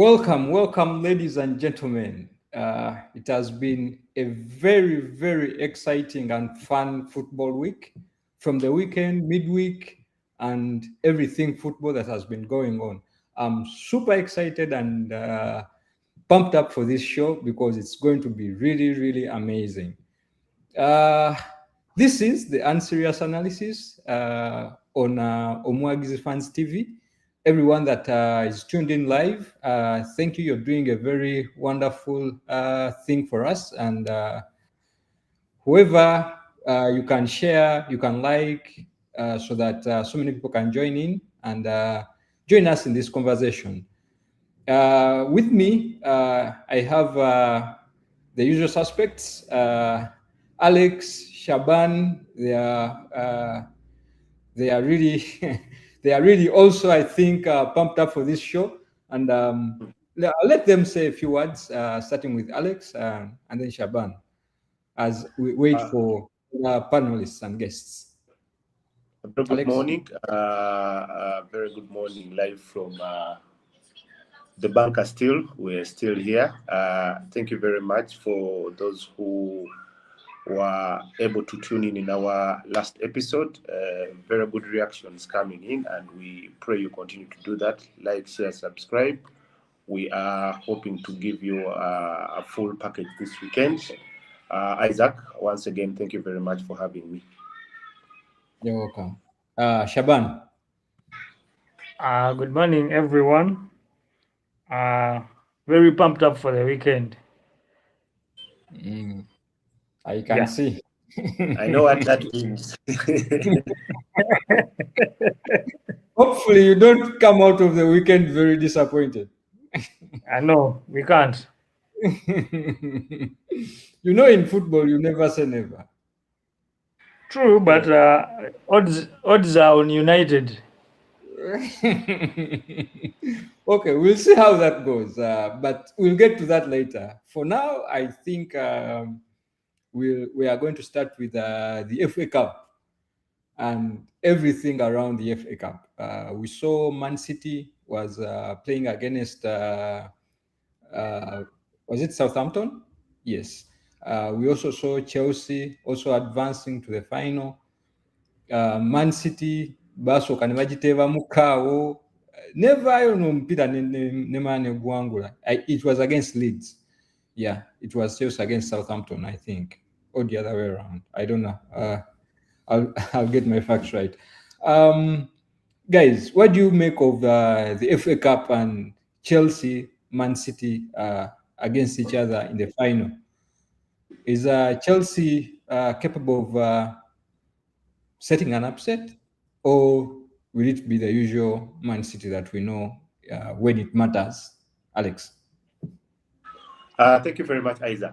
Welcome, ladies and gentlemen. It has been a very, very exciting and fun football week, from the weekend, midweek, and everything football that has been going on. I'm super excited and pumped up for this show because it's going to be really, really amazing. Uh, this is the Unserious Analysis on Omwagi's Fans TV. Everyone that is tuned in live, thank you. You're doing a very wonderful thing for us. And whoever you can share, you can like, so that so many people can join in and join us in this conversation. With me, I have the usual suspects, Alex, Shaban. They are really, they are really also, I think, pumped up for this show. And I'll let them say a few words, starting with Alex and then Shaban, as we wait for panelists and guests. Good morning. Very good morning, live from the bunker still. We're still here. Thank you very much for those who were able to tune in our last episode. Very good reactions coming in, and we pray you continue to do that. Like, share, subscribe. We are hoping to give you a full package this weekend. Isaac, once again, thank you very much for having me. You're welcome. Shaban. Good morning, everyone. Very pumped up for the weekend. I can see. I know what that means. Hopefully, you don't come out of the weekend very disappointed. I know, we can't. You know, in football, you never say never. True, but odds are on United. Okay, we'll see how that goes, but we'll get to that later. For now, I think we are going to start with the FA Cup and everything around the FA Cup. We saw Man City was playing against, was it Southampton? Yes. We also saw Chelsea also advancing to the final. Man City basoka ne bagiteeba mukaawo nevaayo n'omupiira ne gwangula. It was against Leeds. Yeah, it was Chelsea against Southampton, I think, or the other way around. I don't know. I'll get my facts right. Guys, what do you make of the FA Cup and Chelsea, Man City against each other in the final? Is Chelsea capable of setting an upset, or will it be the usual Man City that we know when it matters? Alex. Thank you very much, Isaac.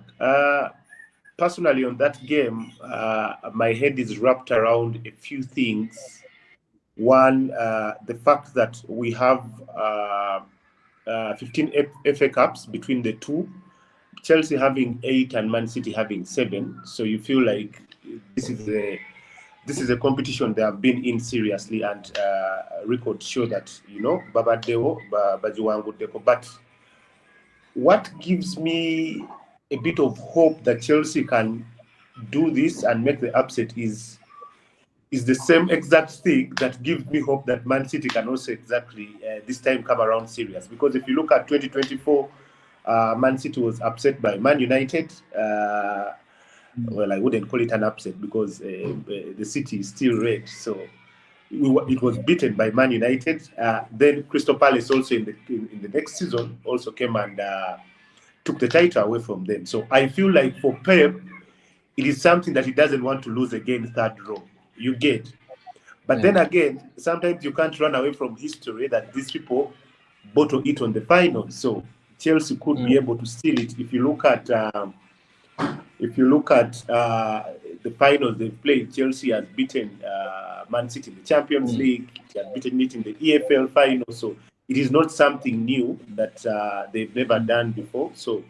Personally, on that game, my head is wrapped around a few things. One, the fact that we have 15 FA Cups between the two, Chelsea having 8 and Man City having 7. So you feel like this is a competition they have been in seriously, and records show that, Babadeo, Bajiwangu. But what gives me a bit of hope that Chelsea can do this and make the upset is the same exact thing that gives me hope that Man City can also exactly this time come around serious. Because if you look at 2024, Man City was upset by Man United. Well, I wouldn't call it an upset because the city is still red. So it was beaten by Man United. Then Crystal Palace also in the next season also came and took the title away from them. So I feel like for Pep, it is something that he doesn't want to lose again third row. You get. But then again, sometimes you can't run away from history that these people bottle it on the final. So Chelsea could be able to steal it. If you look at the finals they've played, Chelsea has beaten Man City in the Champions League. They have beaten it in the EFL final. So it is not something new that they've never done before. So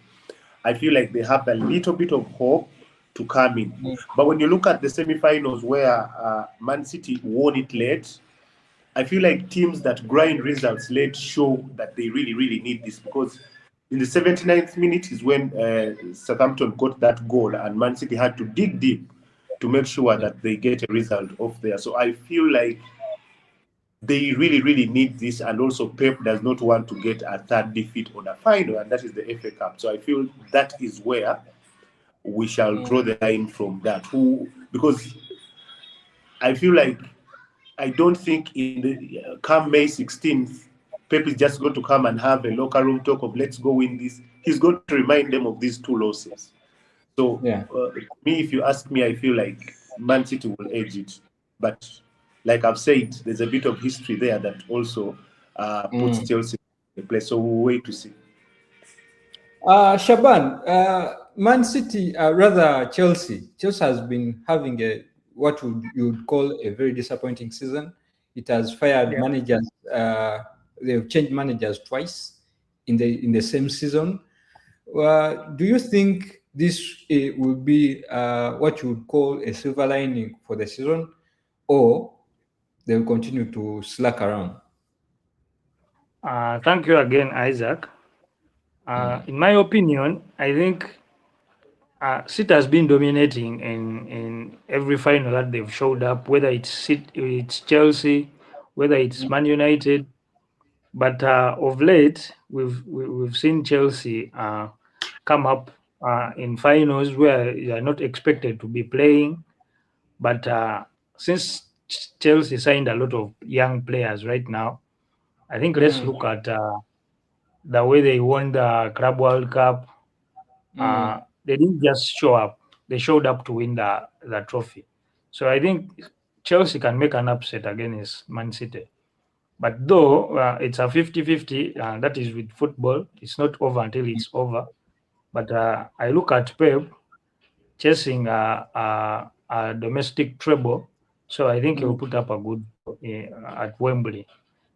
I feel like they have a little bit of hope to come in. But when you look at the semi-finals where Man City won it late, I feel like teams that grind results late show that they really, really need this, because in the 79th minute is when Southampton got that goal and Man City had to dig deep to make sure that they get a result off there. So I feel like they really, really need this, and also Pep does not want to get a third defeat on a final, and that is the FA Cup. So I feel that is where we shall draw the line from that. Because I feel like I don't think in the come May 16th, Pep is just going to come and have a locker room talk of let's go win this. He's going to remind them of these 2 losses. So me, if you ask me, I feel like Man City will edge it. But like I've said, there's a bit of history there that also puts Chelsea in place. So we'll wait to see. Shaban, Man City, rather Chelsea. Chelsea has been having what you would call a very disappointing season. It has fired managers. They've changed managers twice in the same season. Do you think this will be what you would call a silver lining for the season, or they will continue to slack around? Thank you again, Isaac. In my opinion, I think City has been dominating in every final that they've showed up, whether it's Chelsea, whether it's Man United. But of late, we've seen Chelsea come up in finals where they are not expected to be playing. But since Chelsea signed a lot of young players right now, I think let's look at the way they won the Club World Cup. They didn't just show up; they showed up to win the trophy. So I think Chelsea can make an upset against Man City. But though it's a 50-50, that is with football. It's not over until it's over. But I look at Pep chasing a domestic treble. So I think he'll put up a good at Wembley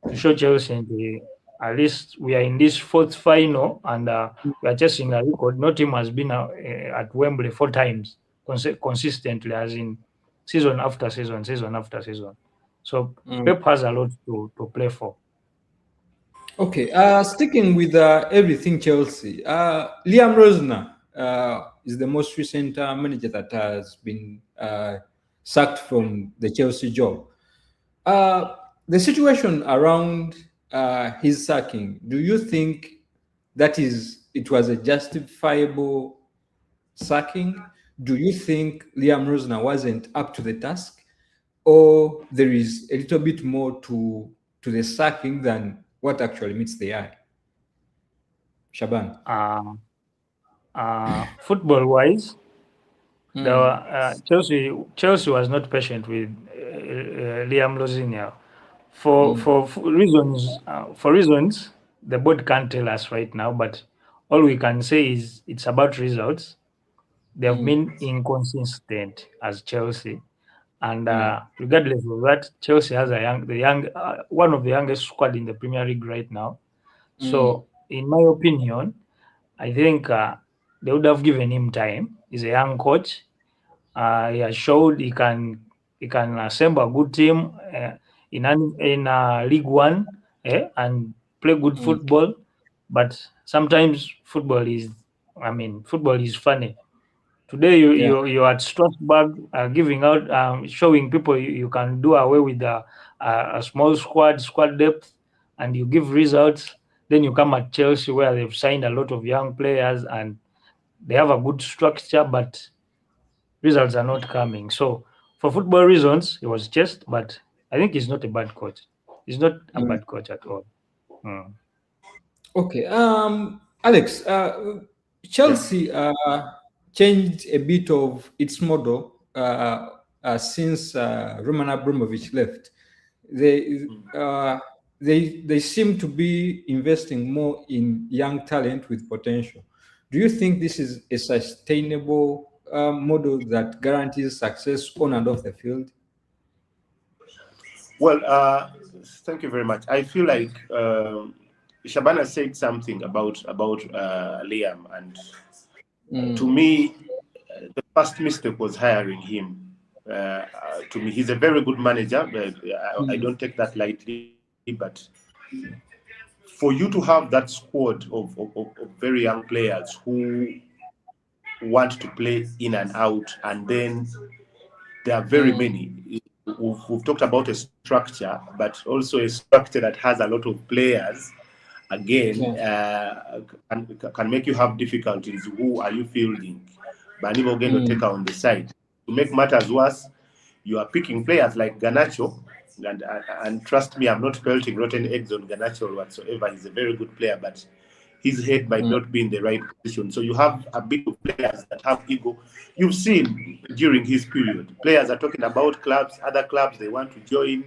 to show Chelsea at least we are in this 4th final, and we are chasing a record. No team has been at Wembley 4 times consistently, as in season after season, season after season. So Pep has a lot to play for. Okay, sticking with everything Chelsea, Liam Rosner is the most recent manager that has been sacked from the Chelsea job. The situation around his sacking, do you think it was a justifiable sacking? Do you think Liam Rosner wasn't up to the task, or there is a little bit more to the sacking than what actually meets the eye? Shaban. Football-wise, Chelsea was not patient with Liam Rosenior for reasons the board can't tell us right now. But all we can say is it's about results. They have been inconsistent as Chelsea, and regardless of that, Chelsea has one of the youngest squad in the Premier League right now. So, in my opinion, I think they would have given him time. He's a young coach. He has showed he can assemble a good team in League One and play good football. But sometimes football is funny. Today you're at Strasbourg giving out, showing people you can do away with a small squad depth, and you give results. Then you come at Chelsea where they've signed a lot of young players and they have a good structure, but results are not coming. So for football reasons, he was chased, but I think he's not a bad coach. He's not a bad coach at all. Okay. Alex, Chelsea changed a bit of its model since Roman Abramovich left. They seem to be investing more in young talent with potential. Do you think this is a sustainable model that guarantees success on and off the field? Well, thank you very much. I feel like Shabana said something about Liam, and to me, the first mistake was hiring him. To me, he's a very good manager. I don't take that lightly, but for you to have that squad of very young players who want to play in and out, and then there are very many. We've talked about a structure, but also a structure that has a lot of players. Again, can make you have difficulties. Who are you fielding? Banibo Gendo take on the side. To make matters worse, you are picking players like Ganacho, and trust me, I'm not pelting rotten eggs on Ganacho whatsoever. He's a very good player, but his head might not be in the right position. So you have a bit of players that have ego. You've seen during his period, players are talking about clubs, other clubs they want to join.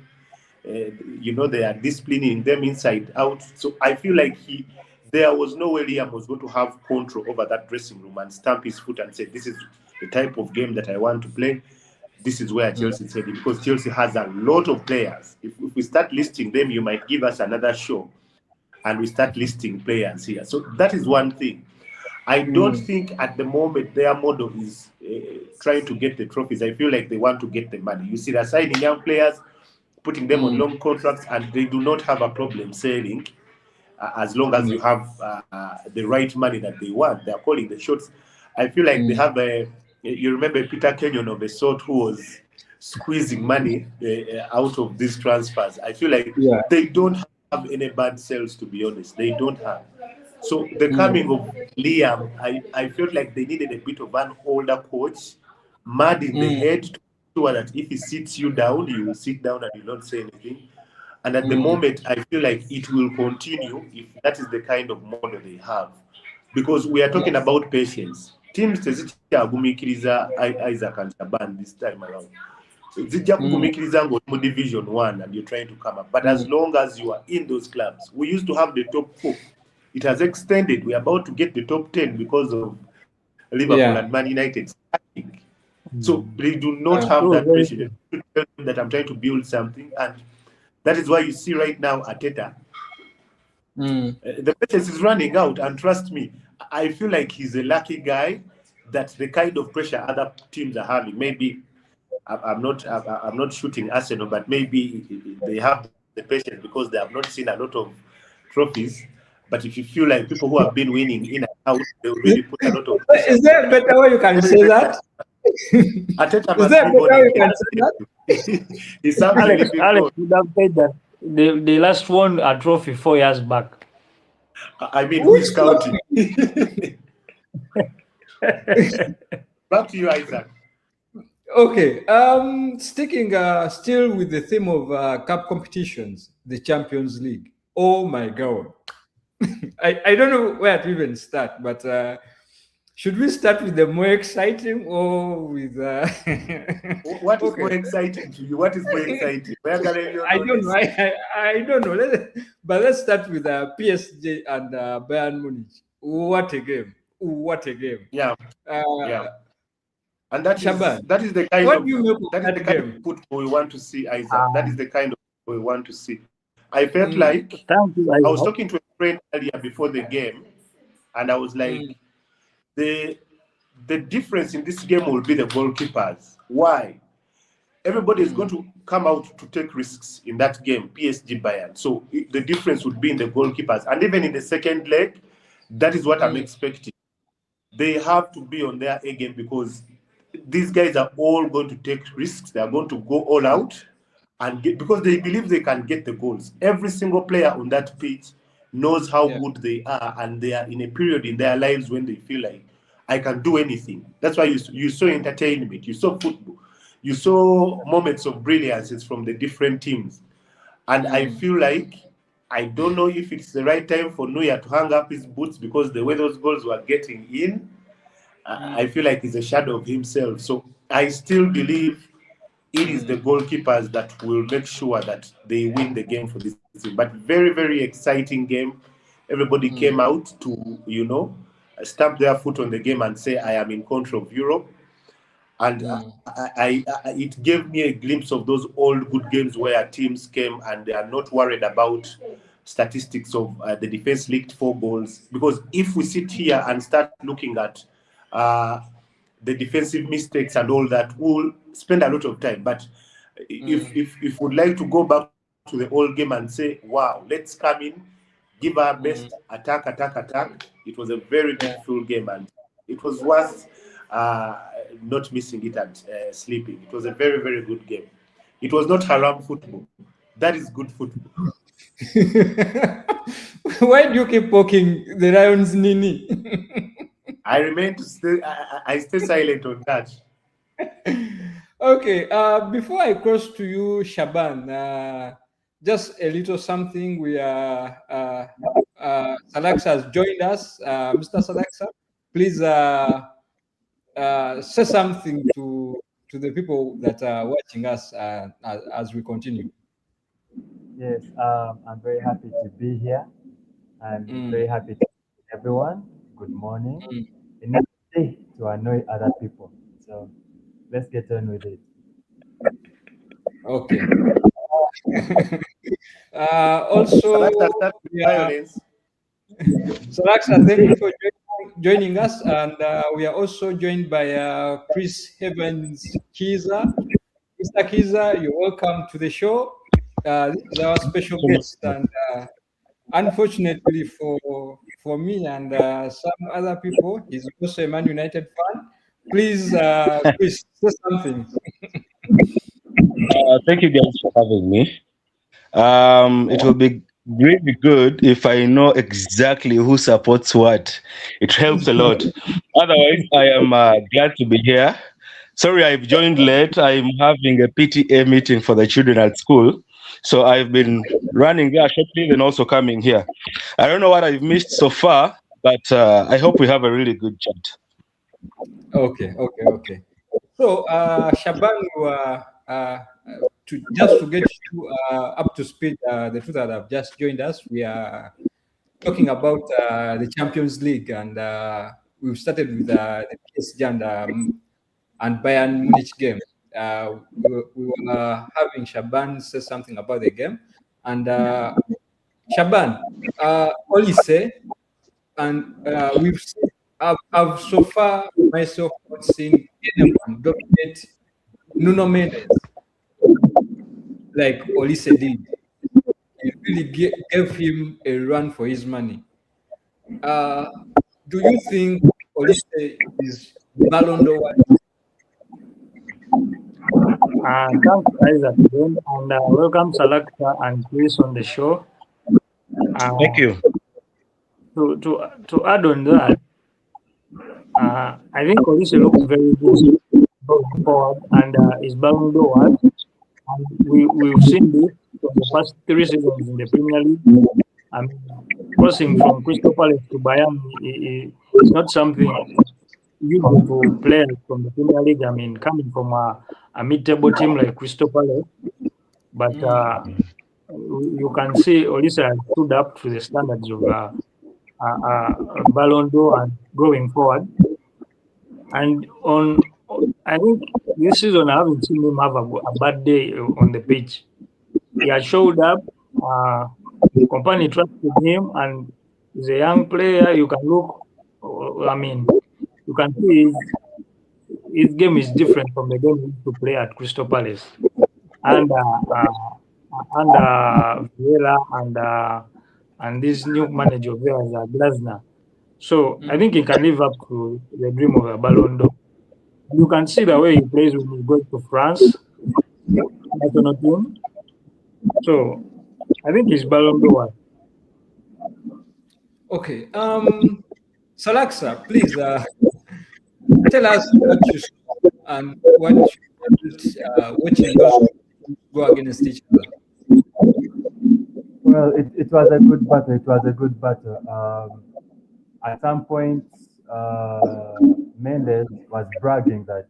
They are disciplining them inside out. So I feel like there was no way Liam was going to have control over that dressing room and stamp his foot and say, this is the type of game that I want to play. This is where Chelsea is heading, because Chelsea has a lot of players. If we start listing them, you might give us another show, and we start listing players here. So that is one thing. I don't think at the moment their model is trying to get the trophies. I feel like they want to get the money. You see, they're signing young players, putting them on long contracts, and they do not have a problem selling as long as you have the right money that they want. They're calling the shots. I feel like they have you remember Peter Kenyon of a sort who was squeezing money out of these transfers. I feel like they don't have any bad sales, to be honest. They don't have. So the coming of Liam, I felt like they needed a bit of an older coach, mad in the head, to sure that if he sits you down, you will sit down and you don't say anything. And at the moment, I feel like it will continue if that is the kind of model they have. Because we are talking about patience. Teams tezikyagumiikiriza Isaac and Shaban this time around. Zijja kugumikiriza ngo mu Division 1 and you're trying to come up. But as long as you are in those clubs, we used to have the top 4. It has extended. We're about to get the top 10 because of Liverpool and Man United starting. So they do not have that patience. That I'm trying to build something, and that is why you see right now Arteta. The patience is running out, and trust me, I feel like he's a lucky guy that the kind of pressure other teams are having. Maybe I'm not shooting Arsenal, but maybe they have the patience because they have not seen a lot of trophies. But if you feel like people who have been winning in and out, they will really put a lot of pressure. Is there a better way you can say that? Arteta Is there a better way you can say that? Alex would have said that they last won a trophy 4 years back. I mean, who is counting? Back to you, Isaac. Okay. Sticking still with the theme of cup competitions, the Champions League. Oh my God. I don't know where to even start, but should we start with the more exciting or with what is more exciting to you? What is more exciting? I don't know. I don't know. But let's start with PSG and Bayern Munich. What a game! What a game! Yeah. And that is the kind of football we want to see, Isaac. That is the kind of football we want to see. I felt like I was talking to a friend earlier before the game, and I was like, the difference in this game will be the goalkeepers. Why? Everybody is going to come out to take risks in that game, PSG Bayern. So the difference would be in the goalkeepers. And even in the second leg, that is what I'm expecting. They have to be on their A game because these guys are all going to take risks. They are going to go all out and because they believe they can get the goals. Every single player on that pitch knows how good they are, and they are in a period in their lives when they feel like, I can do anything. That's why you saw entertainment, you saw football, you saw moments of brilliances from the different teams. And I feel like, I don't know if it's the right time for Neuer to hang up his boots, because the way those goals were getting in, I feel like he's a shadow of himself. So I still believe it is the goalkeepers that will make sure that they win the game for this team. But very, very exciting game. Everybody came out to, stamp their foot on the game and say, I am in control of Europe. And it gave me a glimpse of those old good games where teams came and they are not worried about statistics of the defense leaked 4 goals. Because if we sit here and start looking at the defensive mistakes and all that, we'll spend a lot of time. But if we'd like to go back to the old game and say, wow, let's come in, give our best, attack, it was a very beautiful game, and it was worth not missing it and sleeping. It was a very, very good game. It was not haram football. That is good football. Why do you keep poking the Lions' Nini? I remain to stay. I stay silent on that. Okay. Before I cross to you, Shaban, just a little something. We are Salaksa has joined us. Mr. Salaksa, please say something to the people that are watching us as we continue. Yes, I'm very happy to be here. I'm very happy to see everyone. Good morning. Enough day to annoy other people. So let's get on with it. Okay. Also, Violence. Salaksa, thank you for joining us, and we are also joined by Chris Evans Kiza. Mr. Kiza, you're welcome to the show. This is our special guest, and unfortunately for me and some other people, he's also a Man United fan. Please, Chris, say something. Thank you guys for having me. It will be really good if I know exactly who supports what. It helps a lot. Otherwise, I am glad to be here. Sorry, I've joined late. I'm having a PTA meeting for the children at school. So I've been running there shortly, then also coming here. I don't know what I've missed so far, but I hope we have a really good chat. Okay. So, Shaban, to get you up to speed, the two that have just joined us, we are talking about the Champions League, and we've started with the PSG and Bayern Munich game. We were having Shaban say something about the game, and Shaban, Olise, and we've seen, I've so far myself not seen anyone dominate Nuno Mendes like Olise did. He really gave him a run for his money. Do you think Olise is Ballon d'Or? Thanks, Isaac, again, and welcome, Salakta and Chris on the show. Thank you. To add on that, I think Olise looks very good going forward and is Ballon d'Or. And we've seen this for the past 3 seasons in the Premier League. I mean, crossing from Crystal Palace to Bayern is not something usual for players from the Premier League. I mean, coming from a mid-table team like Crystal Palace, but you can see Olise has stood up to the standards of Ballon d'Or and going forward. And I think this season I haven't seen him have a bad day on the pitch. He has showed up. Company trusted him, and he's a young player. You can look. I mean, you can see his game is different from the game he used to play at Crystal Palace, and Vieira and this new manager of theirs, Glasner. So I think he can live up to the dream of a Ballon d'Or. You can see the way he plays when he goes to France, national team. So I think he's Ballon d'Or. Okay. Salaksa, please tell us what you saw and what you felt watching those go against each other. Well, it was a good battle. It was a good battle. At some point, Mendes was bragging that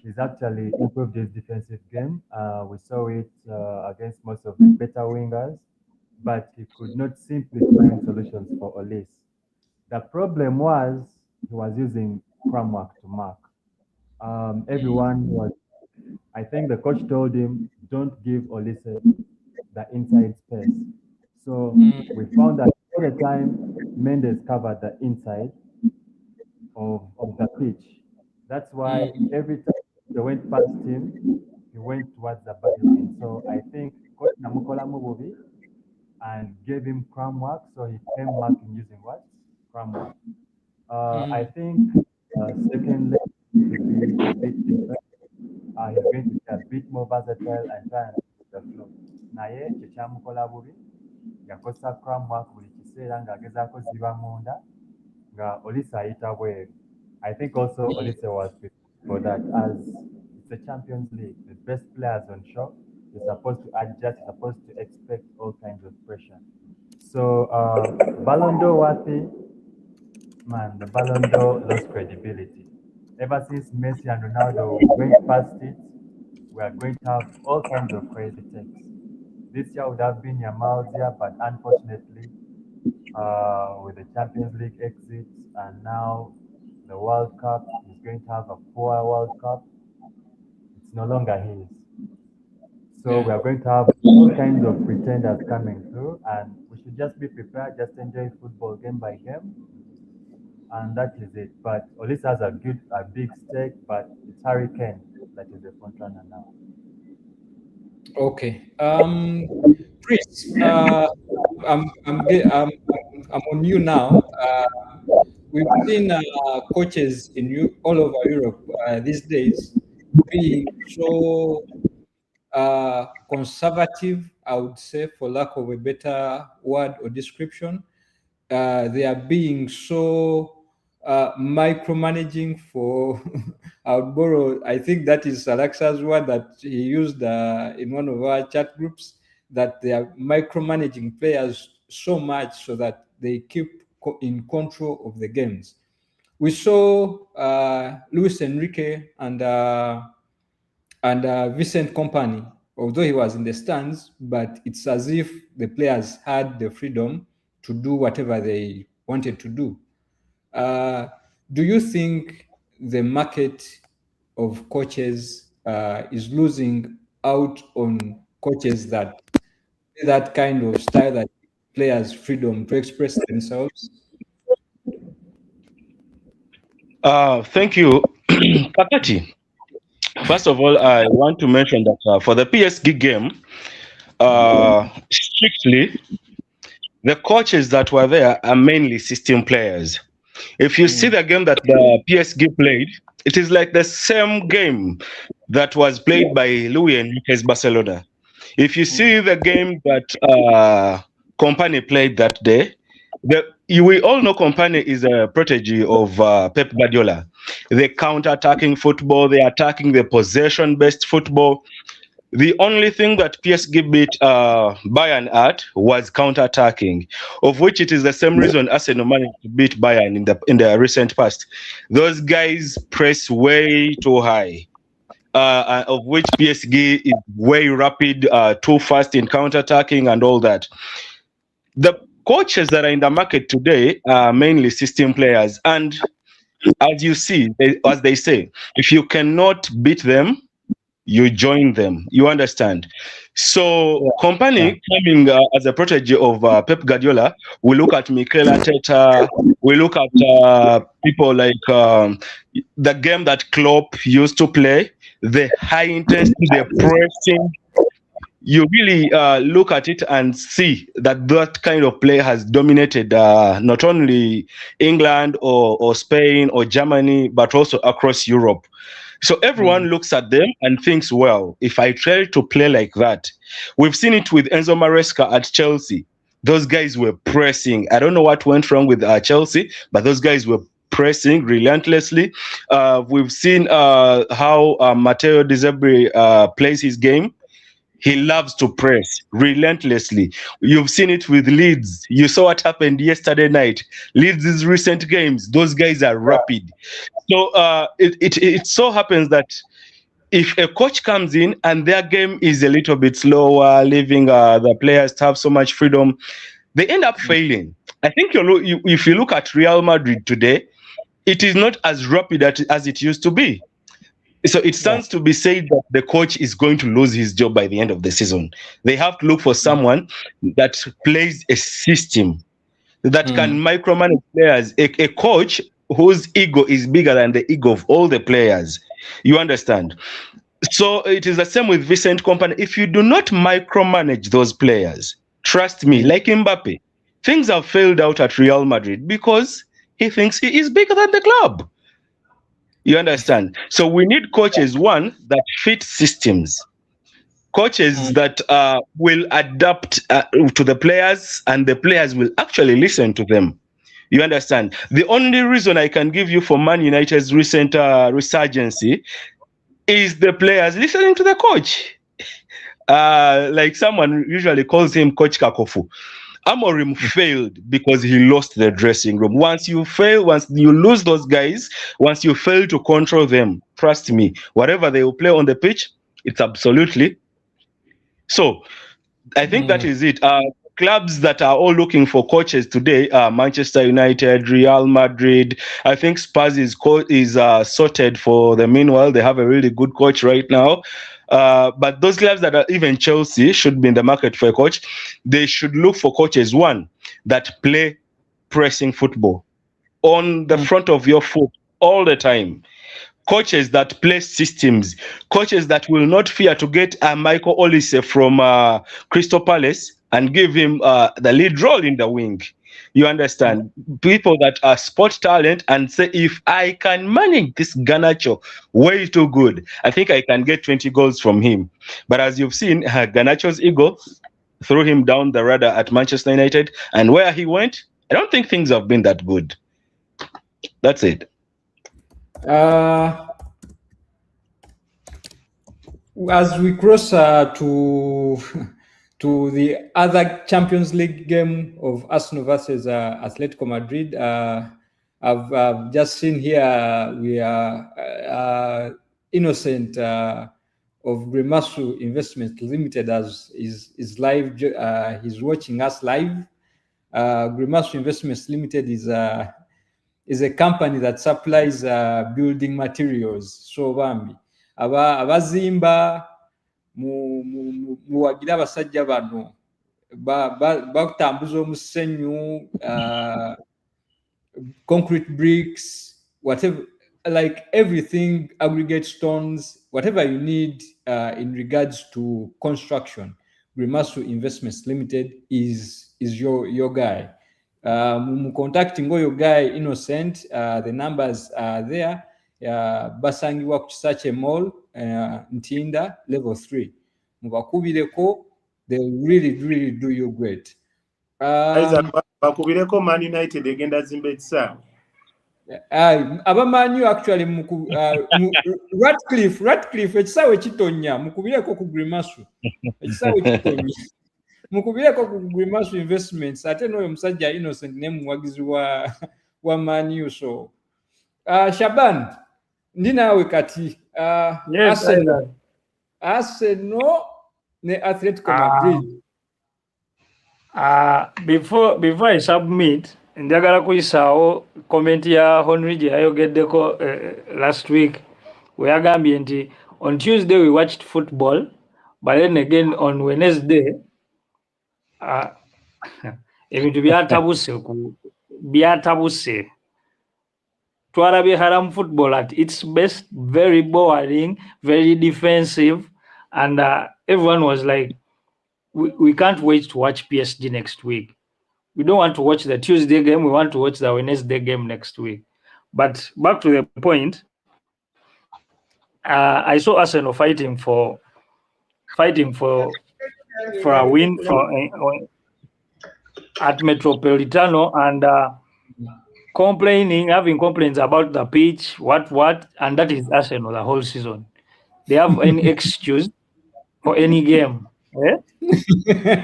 he's actually improved his defensive game. We saw it against most of the better wingers, but he could not simply find solutions for Olise. The problem was he was using Cramwalk to mark. Everyone was, I think the coach told him, don't give Olise the inside space. So we found that all the time Mendes covered the inside of the pitch. That's why every time they went past him, he went towards the battlefield. So I think Coach Namukola Mububi and gave him cram work, so he came back in using what? Cram work. I think second leg to be a bit different. He's going to be a bit more versatile and try and push the flow. Naye kye kyamukola bubi yakosa cram work buli kiseera ng'agezaako ziba munda nga Olise ayita bweru. I think also Olise was prepared for that as it's a Champions League. The best players on show, you're supposed to adjust, you're supposed to expect all kinds of pressure. So Ballon d'Or worthy, man, the Ballon d'Or lost credibility. Ever since Messi and Ronaldo went past it, we are going to have all kinds of crazy takes. This year would have been Yamal's year, but unfortunately, with the Champions League exits and now the World Cup is going to have a poor World Cup, it's no longer his. So we are going to have all kinds of pretenders coming through, and we should just be prepared, just enjoy football game by game, and that is it. But Olise has a big stake, but it's Harry Kane that is the front runner now. Okay. Chris, I'm on you now. We've seen coaches all over Europe these days being so conservative, I would say, for lack of a better word or description. They are being so micromanaging for, I would borrow, I think that is Alexa's word that he used in one of our chat groups, that they are micromanaging players so much so that they keep in control of the games. We saw Luis Enrique and Vincent Kompany, although he was in the stands, but it's as if the players had the freedom to do whatever they wanted to do. Do you think the market of coaches is losing out on coaches that kind of style, that players freedom to express themselves? Thank you, Pakati. First of all, I want to mention that for the PSG game, strictly, the coaches that were there are mainly system players. If you see the game that the PSG played, it is like the same game that was played by Luis Enrique's Barcelona. If you see the game that Kompany played that day, we all know Kompany is a protege of Pep Guardiola. The counter-attacking football, the attacking, the possession-based football. The only thing that PSG beat Bayern at was counter-attacking, of which it is the same reason Arsenal managed to beat Bayern in the recent past. Those guys press way too high, of which PSG is way rapid, too fast in counter-attacking and all that. The coaches that are in the market today are mainly system players, and as you see, as they say, if you cannot beat them, you join them. You understand? So, Kompany coming as a protege of Pep Guardiola, we look at Mikel Arteta, we look at people like the game that Klopp used to play, the high intensity, the pressing. You really look at it and see that that kind of play has dominated not only England or Spain or Germany, but also across Europe. So everyone looks at them and thinks, well, if I try to play like that, we've seen it with Enzo Maresca at Chelsea. Those guys were pressing. I don't know what went wrong with Chelsea, but those guys were pressing relentlessly. We've seen how Matteo De Zerbi plays his game. He loves to press relentlessly. You've seen it with Leeds. You saw what happened yesterday night. Leeds' recent games, those guys are rapid. So it so happens that if a coach comes in and their game is a little bit slower, leaving the players to have so much freedom, they end up failing. I think if you look at Real Madrid today, it is not as rapid as it used to be. So it stands to be said that the coach is going to lose his job by the end of the season. They have to look for someone that plays a system, that can micromanage players. A coach whose ego is bigger than the ego of all the players. You understand? So it is the same with Vincent Company. If you do not micromanage those players, trust me, like Mbappe, things have failed out at Real Madrid because he thinks he is bigger than the club. You understand? So we need coaches, one, that fit systems, coaches that will adapt to the players, and the players will actually listen to them. You understand? The only reason I can give you for Man United's recent resurgency is the players listening to the coach. Like someone usually calls him Coach Kakofu. Amorim failed because he lost the dressing room. Once you fail, once you lose those guys, once you fail to control them, trust me, whatever they will play on the pitch, it's absolutely so. I think that is it. Clubs that are all looking for coaches today are Manchester United, Real Madrid. I think Spurs is sorted for the meanwhile. They have a really good coach right now. But those clubs that are, even Chelsea, should be in the market for a coach. They should look for coaches, one, that play pressing football on the front of your foot all the time. Coaches that play systems, coaches that will not fear to get Michael Olise from Crystal Palace and give him the lead role in the wing. You understand? People that are sport talent and say, if I can manage this Ganacho way too good, I think I can get 20 goals from him. But as you've seen, Ganacho's ego threw him down the radar at Manchester United, and where he went, I don't think things have been that good. That's it. As we cross to to the other Champions League game of Arsenal versus Atletico Madrid, I've just seen here we are Innocent of Grimasu Investment Limited as is live. He's watching us live. Grimasu Investments Limited is a company that supplies building materials. So bambi abazimba muwagira abasajja bano batambuza omusenyu, concrete bricks, whatever, like everything, aggregate stones, whatever you need in regards to construction. Grimasu Investments Limited is your guy. Contacting your guy Innocent, the numbers are there. Basangibwa ku Kisache Mall, Ntinda, level 3. Mubakubireko, they'll really do you great. Bakubireko Man United egenda zimba ekisaawe. Abamanyu actually Ratcliffe ekisaawe kitonya, mukubireko ku Grimasu ekisaawe kitonya. Mukubireko ku Grimasu Investments, ate n'oyo musajja Innocent ne muwagizi wa Manu. So Shaban, ndi naawe kati Yes, Arsenal ne Atletico Madrid. Before I submit, njagala kuyisaawo comment ya Henry gye yayogeddeko last week, we yagambye nti on Tuesday we watched football, but then again on Wednesday ebintu byatabuse. Twalabye haram football at its best, very boring, very defensive, and everyone was like, we can't wait to watch PSG next week. We don't want to watch the Tuesday game, we want to watch the Wednesday game next week. But back to the point, I saw Arsenal fighting for a win at Metropolitano, and having complaints about the pitch, what, and that is Arsenal the whole season. They have any excuse for any game,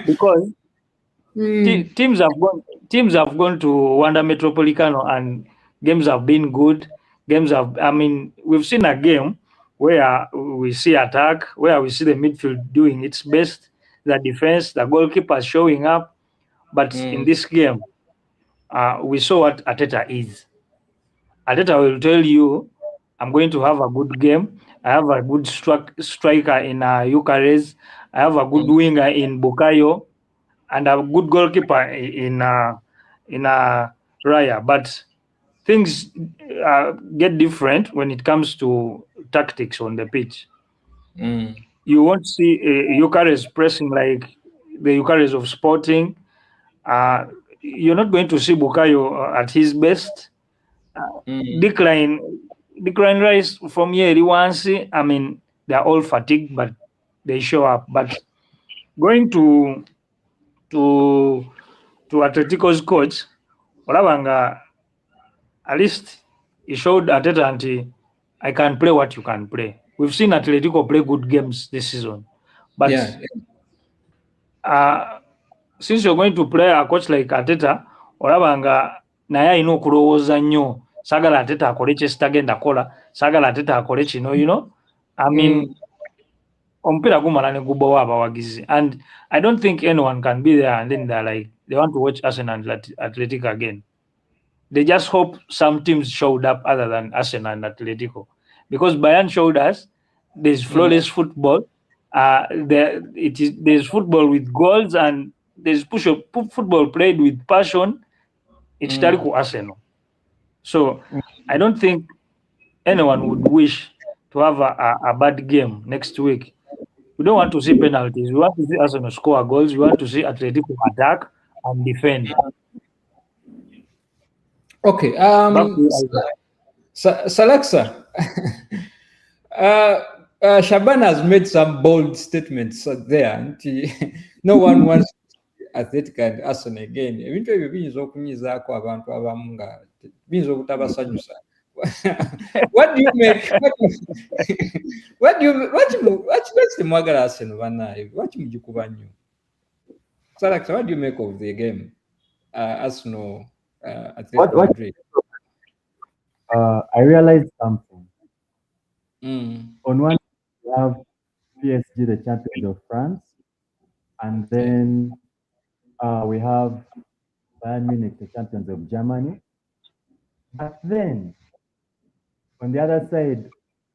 because teams have gone to Wanda Metropolitano and games have been good. We've seen a game where we see attack, where we see the midfield doing its best, the defense, the goalkeeper showing up, but in this game, we saw what Arteta is. Arteta will tell you, I'm going to have a good game. I have a good striker in Eucharist. I have a good winger in Bukayo, and a good goalkeeper in Raya. But things get different when it comes to tactics on the pitch. You won't see Eucharist pressing like the Eucharist of Sporting. You're not going to see Bukayo at his best. Decline Rice from here, I mean, they're all fatigued, but they show up. But going to Atletico's coach, Olabanga, at least he showed Ateta and I can play what you can play. We've seen Atletico play good games this season, but since you're going to play a coach like Ateta, Olabanga naye alina okulowooza nnyo saagala Ateta akole kye sitagenda kola, saagala Ateta akole kino, you know. I mean, omupiira gumala ne gubbawo abawagizi, and I don't think anyone can be there and then they're like they want to watch Arsenal and Atletico again. They just hope some teams showed up other than Arsenal and Atletico, because Bayern showed us there's flawless football. There's football with goals and there's football played with passion. It's Tariku Arsenal. So I don't think anyone would wish to have a bad game next week. We don't want to see penalties. We want to see Arsenal score goals. We want to see Atletico attack and defend. Okay. Salaksa, Shaban has made some bold statements there. And no one wants Athletic and Arsenal again. Ebintu ebyo biyinza okunyizaako abantu abamu nga biyinza obutabasanyusa. What do you make? What's the mwagala Arsenal banaye? What mujikuba nnyo? Salaksa, what do you make of the game? Arsenal, Athletic Madrid. I realized something. On one, we have PSG, the champions of France, and then we have Bayern Munich, the champions of Germany. But then, on the other side,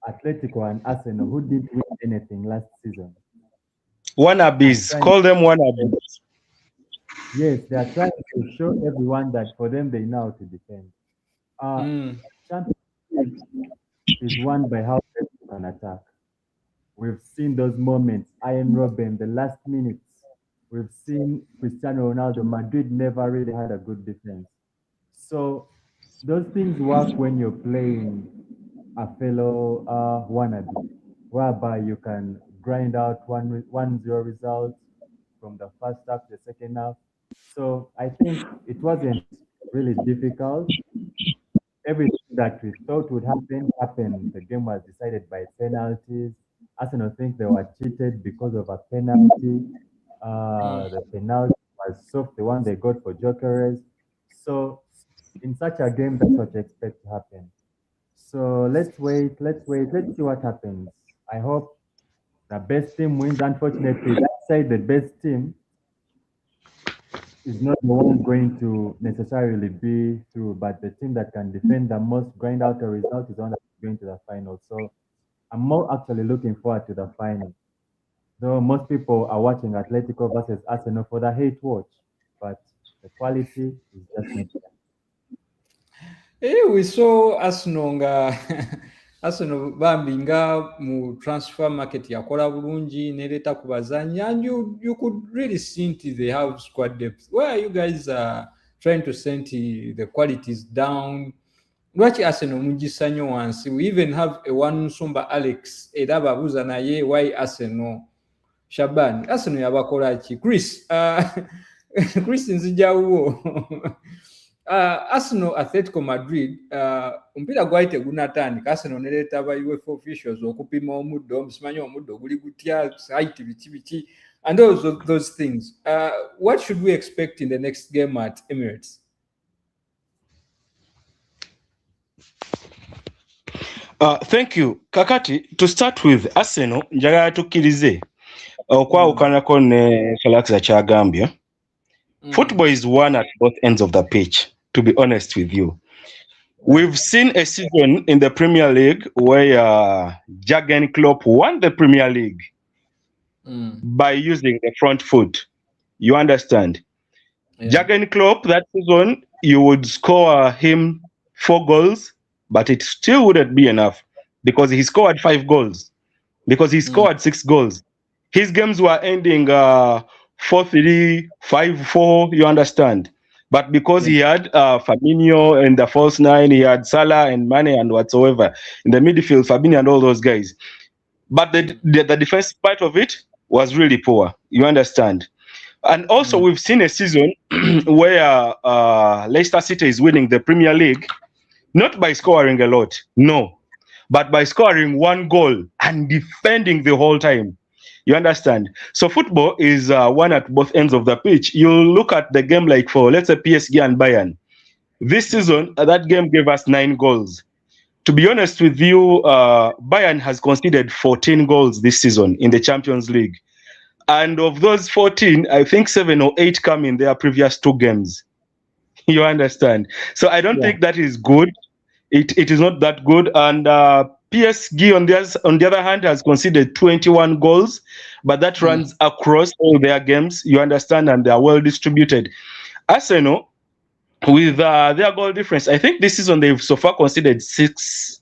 Atletico and Arsenal, who didn't win anything last season. Wannabes. Call them wannabes. Yes, they are trying to show everyone that for them, they know how to defend. Champions League is won by how you can attack. We've seen those moments. Iron Robben, the last minutes. We've seen Cristiano Ronaldo. Madrid never really had a good defense. So those things work when you're playing a fellow wannabe, whereby you can grind out 1-0 results from the first half to the second half. So I think it wasn't really difficult. Everything that we thought would happen happened. The game was decided by penalties. Arsenal think they were cheated because of a penalty. The penalty was soft, the one they got for Jokeres. So in such a game, that's what you expect to happen. So let's wait, let's see what happens. I hope the best team wins. Unfortunately, that side, the best team is not the one going to necessarily be through, but the team that can defend the most, grind out a result, is the one that's going to the final. So I'm more actually looking forward to the final. Though most people are watching Atletico versus Arsenal for the hate watch, but the quality is just not there. We saw Arsenal nga Arsenal bambi nga mu transfer market yakola bulungi nereta ku bazanyi, and you could really see they have squad depth. Why are you guys trying to send the qualities down? Lwaki Arsenal mugisa nnyo wansi? We even have a one Nsumba Alex era babuuza naye why Arsenal. Shaban, Arsenal yabakola ki? Chris nzijawo. Arsenal Atletico Madrid omupiira gwali tegunatandika, Arsenal nereta aba UEFA officials okupima omuddo, omusimanyi omuddo guli gutya, site biki and those things. What should we expect in the next game at Emirates? Thank you. Kakati, to start with Arsenal, njagala tukkirize okwawukanako ne Salakisa kyagambye. Football is won at both ends of the pitch, to be honest with you. We've seen a season in the Premier League where Jurgen Klopp won the Premier League by using the front foot. You understand? Yeah. Jurgen Klopp, that season, you would score him 4 goals, but it still wouldn't be enough because he scored 5 goals. Because he scored 6 goals. His games were ending 4-3, 5-4, you understand? But because he had Fabinho in the false 9, he had Salah and Mane and whatsoever in the midfield, Fabinho and all those guys. But the defense part of it was really poor, you understand? And also, we've seen a season where Leicester City is winning the Premier League, not by scoring a lot, no, but by scoring 1 goal and defending the whole time. You understand? So football is one at both ends of the pitch. You look at the game like for, let's say, PSG and Bayern. This season, that game gave us 9 goals. To be honest with you, Bayern has conceded 14 goals this season in the Champions League. And of those 14, I think 7 or 8 come in their previous 2 games. You understand? So I don't think that is good. It is not that good. And PSG, on the other hand, has conceded 21 goals, but that runs across all their games. You understand? And they are well distributed. Arsenal, with their goal difference, I think this season they've so far conceded six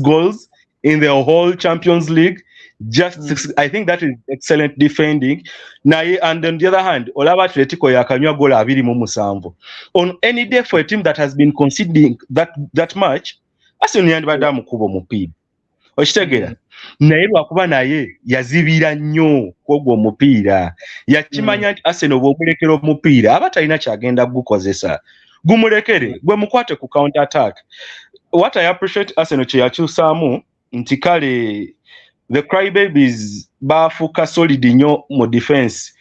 goals in the whole Champions League. Just 6. I think that is excellent defending. And on the other hand, Olava Atletico yakanywa goal 27. On any day for a team that has been conceding that much, Arsenal yandibadde amukuba omupiira. Okitegera? Naye lwakuba naye yazibira nnyo kwogwo omupiira. Yakimanya nti Arsenal bw'omulekera omupiira aba talina kyagenda gukozesa. Gumulekere, gwe mukwate ku counter attack. What I appreciate Arsenal kye yakyusaamu nti kale the crybabies bafuuka solid nnyo mu defense.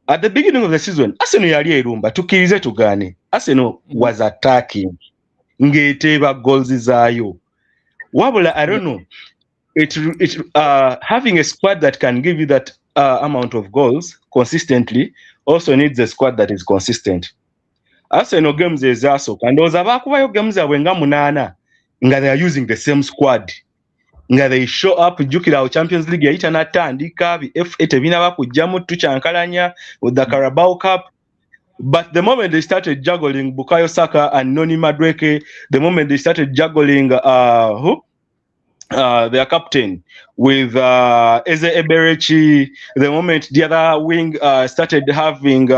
At the beginning of the season, Arsenal yali erumba, tukkirize tugaane. Arsenal was attacking. Ng'eteeba goals zaayo. Wabula, I don't know. Having a squad that can give you that amount of goals consistently also needs a squad that is consistent. Arsenal games ezasooka ndowooza baakubayo games zaabwe nga 8 nga they are using the same squad. Nga they show up jukira awo Champions League yayita natandika FA tebinaba kujjamu tucyankalanya with the Carabao Cup. But the moment they started juggling Bukayo Saka and Noni Madueke, the moment they started juggling their captain with Eze Eberechi, the moment the other wing started having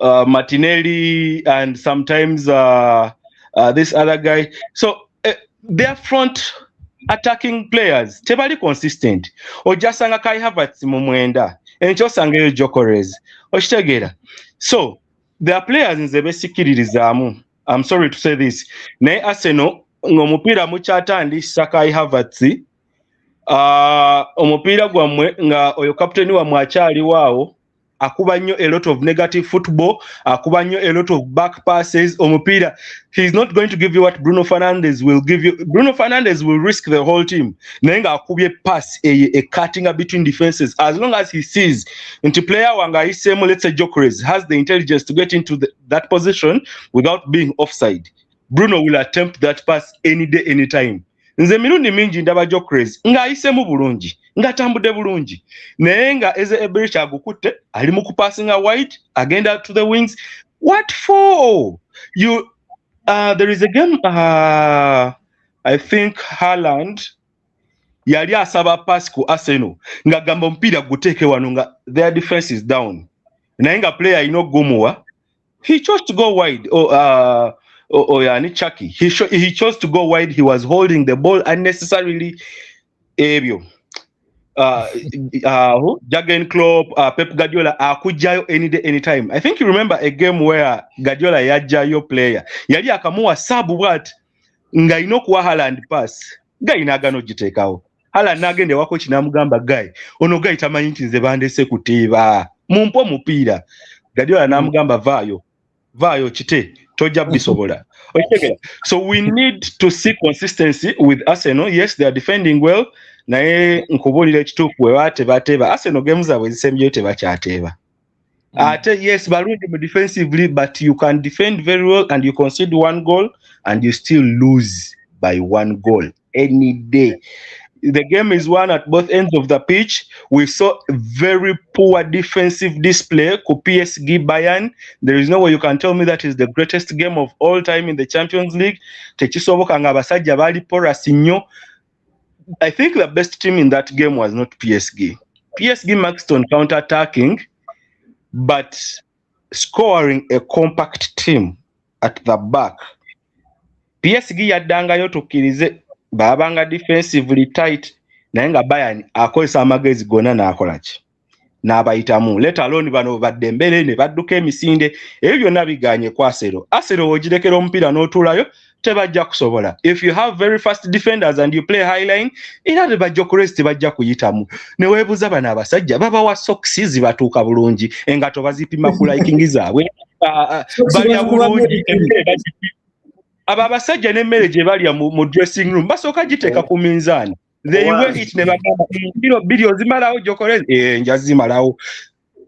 Martinelli and sometimes this other guy. So their front attacking players tebali consistent. Ojasanga Kai Havertz mu mwenda enchosangeyo Gyökeres okitegeera. So there are players nze besikiririzaamu. I'm sorry to say this. Naye Arsenal ng'omupiira mukyatandisa Kai Havertz omupiira gwammwe nga oyo kapiteni wammwe akyaliwaawo akuba nnyo a lot of negative football, akuba nnyo a lot of back passes. Omupiira, he's not going to give you what Bruno Fernandes will give you. Bruno Fernandes will risk the whole team. Naye nga akubye pass a cutting up between defenses. As long as he sees nti player wanga ayisemu, let's say Gyökeres has the intelligence to get into that position without being offside, Bruno will attempt that pass any day, anytime. Nze mirundi mingi ndaba Gyökeres ng'ayisemu bulungi, ng'atambudde bulungi, naye nga Eze Eberechi agukutte ali mu kupassinga wide agenda to the wings. What for? There is a game, I think Haaland yali asaba pass ku Arsenal ng'agamba omupiira guteeke wano nga their defense is down, naye nga player alina okugumuwa. He chose to go wide. Chucky. He chose to go wide. He was holding the ball unnecessarily. Ebyo. Jurgen Klopp, Pep Guardiola, akujayo any day, anytime. I think you remember a game where Guardiola yajayo player. Yali akamuwa sabu what? Nga inokuwa Haaland pass. Guy nagano jitekawo. Haaland nagende wako chinamugamba guy. Ono guy tamanyi nti nze bandese kutiba. Mumpo mupiira. Guardiola namugamba vayo chite. So we need to see consistency with Arsenal. Yes, they are defending well. Naye nkubulira ekituufu bwe bateba Arsenal games zaabwe zisemyeyo tebakyateba. Yes, balungi mu defensively, but you can defend very well and you concede 1 goal and you still lose by 1 goal any day. the game is won at both ends of the pitch. We saw very poor defensive display. PSG Bayern. There is no way you can tell me that is the greatest game of all time in the Champions League. Tekisoboka nga abasajja bali porous nnyo. I think the best team in that game was not PSG. PSG maxed on counter-attacking, but scoring a compact team at the back. PSG yaddangayo tukkirize babanga defensively tight naye nga Bayern akozesa amagezi gonna n'akola ki n'abayitamu, let alone bano baddembere ne badduka emisinde. Ebyo byonna biganye ku Arsenal. Arsenal ogirekera omupiira n'otuulayo tebajja kusobola. If you have very fast defenders and you play high line, era tebajja kuresi tebajja kuyitamu. Ne weebuza bano abasajja babawa sokisi zibatuuka bulungi engato bazipima ku liking zaabwe balya bulungi abo abasajja n'emmere gye balya mu dressing room basooka giteeka ku minzaani. They were it ne bagamba bbiri ozimalawo Gyökeres njazimalawo.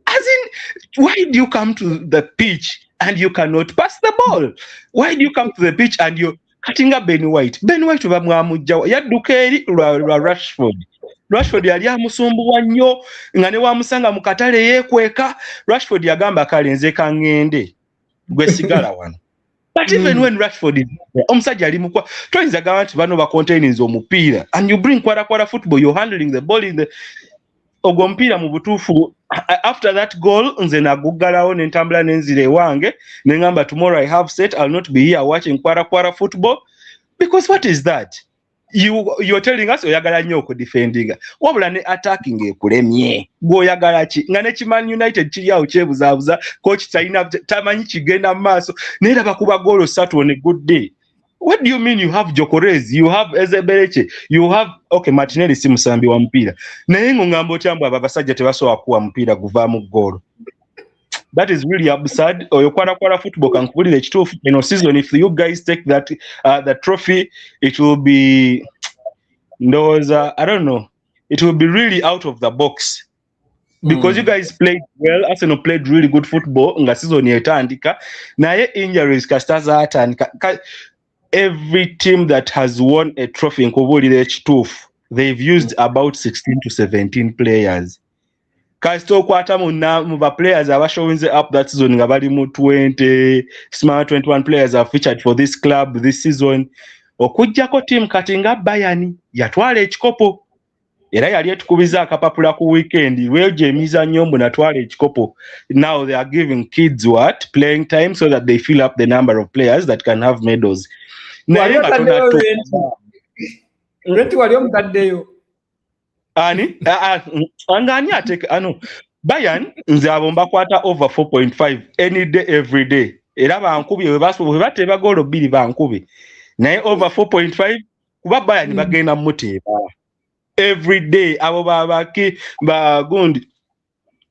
As in, why do you come to the pitch and you cannot pass the ball? Why do you come to the pitch and you're cutting up Ben White? Ben White bamwamujjawo yadduka eri lwa Rashford. Rashford yali amusumbuwa nnyo nga ne wamusanga mu katale yeekweka. Rashford yagamba kale nze kangende gwe sigala wano. But even when Rashford is there, omusajja ali mukwa toyinza gamba nti bano bacontainings omupiira and you bring kwara football, you're handling the ball in the ogwo mupiira mu butuufu. After that goal nze naguggalawo n'entambula n'enzira ewange ne ngamba tomorrow I have set, I'll not be here watching kwara football because what is that? You're telling us oyagala nnyo okudefendinga wabula ne attacking ekulemye gwoyagala ki nga ne Kiman United kiri awo kyebuzaabuza coach talina tamanyi kigenda mu maaso naye bakuba goal 3 on a good day. What do you mean you have Gyökeres, you have Ezebereche, you have okay Martinelli si musambi wa mupiira naye ng'ongamba otya mbu abo abasajja tebasobola kuwa mupiira guvaamu goal? That is really absurd. Oyo kwara football can kubulira ekituufu eno season. If you guys take that the trophy, it will be I don't know, it will be really out of the box because you guys played well. Arsenal played really good football nga season yetandika naye injuries kasitaza atandika. Every team that has won a trophy nkubulira ekituufu, they've used about 16 to 17 players. Kasito kwata mu ba players abashowinze up that season nga bali mu 20 smart 21 players have featured for this club this season. Okujjako team kati nga Bayern yatwala ekikopo era yali etukubiza akapapula ku weekend lwejemiza nnyo mbu natwala ekikopo. Now they are giving kids playing time so that they fill up the number of players that can have medals. Naye Renti wali omutaddeyo ani angani ateka Bayern nze abo mbakwata over 4.5 any day every day era bankubye we bateba goal 2 bankubye naye over 4.5 kuba Bayern bagenda muteeba every day. Abo babaki bagundi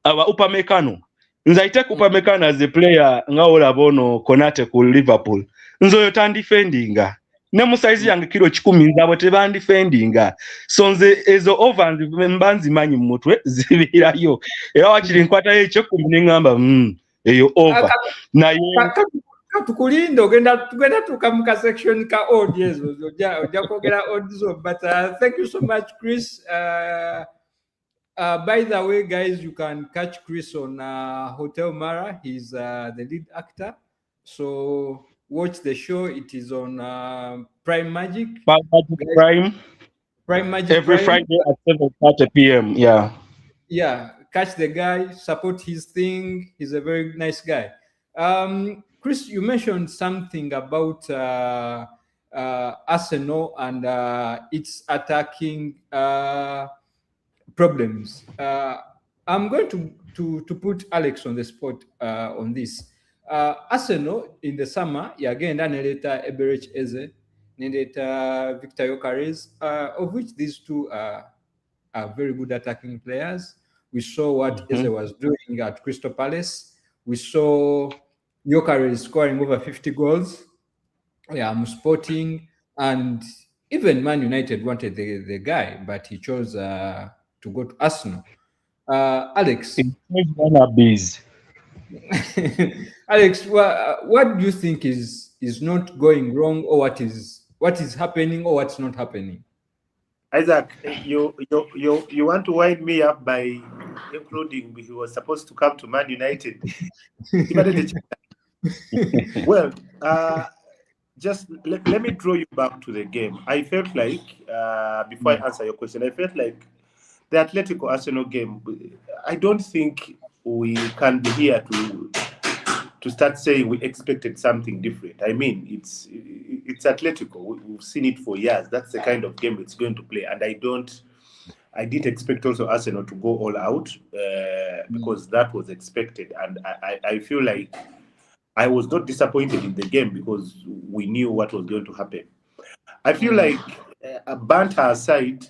aba Upamecano nze aite Upamecano as a player nga olabono Konate ku Liverpool nze oyo tandifendinga ne musaizi yange kilo 10 nzabo tebandifendinga so nze ezo overs mbanzi manyi mutwe zibirayo era wakiri nkwata ekyo 10 nengamba eyo over naye tukulinda tugenda tukamuka section ka odd ezo ojja kwogera odd zo but thank you so much Chris. By the way guys, you can catch Chris on Hotel Mara. He's the lead actor, so watch the show. It is on Prime Magic. Prime Magic every Friday at 7:30 p.m. Yeah, catch the guy, support his thing. He's a very nice guy. Chris, you mentioned something about Arsenal and its attacking problems. I'm going to put Alex on the spot on this. Arsenal in the summer yagenda neleta Eberechi Eze neleta Victor Gyökeres, of which these two are very good attacking players. We saw what Eze was doing at Crystal Palace. We saw Gyökeres scoring over 50 goals. Sporting, and even Man United wanted the guy, but he chose to go to Arsenal. Alex, Alex, what do you think is not going wrong, or what is happening, or what's not happening? Isaac, you want to wind me up by including he was supposed to come to Man United. Well, just let me draw you back to the game. I felt like, before I answer your question, I felt like the Atletico Arsenal game, I don't think we can be here to start saying we expected something different. I mean, it's Atletico. We've seen it for years. That's the kind of game it's going to play, and I did expect also Arsenal to go all out, because that was expected, and I feel like I was not disappointed in the game because we knew what was going to happen. I feel like, banter aside,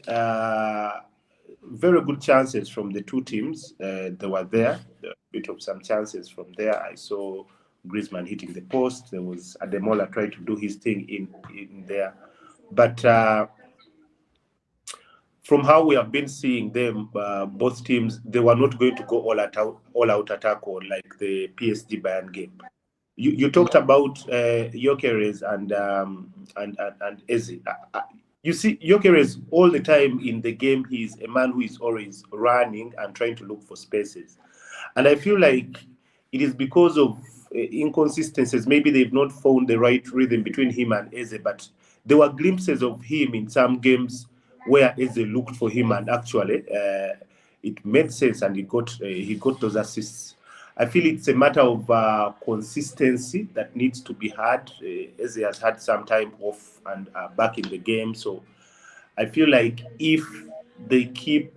very good chances from the two teams. They were there. A bit of some chances from there. I saw Griezmann hitting the post. There was Ademola trying to do his thing in there. But from how we have been seeing them, both teams, they were not going to go all out attack or like the PSG Bayern game. You talked about Gyökeres and Eze. You see, Gyökeres all the time in the game, he's a man who is always running and trying to look for spaces. And I feel like it is because of inconsistencies. Maybe they've not found the right rhythm between him and Eze, but there were glimpses of him in some games where Eze looked for him, and actually it made sense, and he got those assists. I feel it's a matter of consistency that needs to be had. Eze has had some time off and back in the game, so I feel like if they keep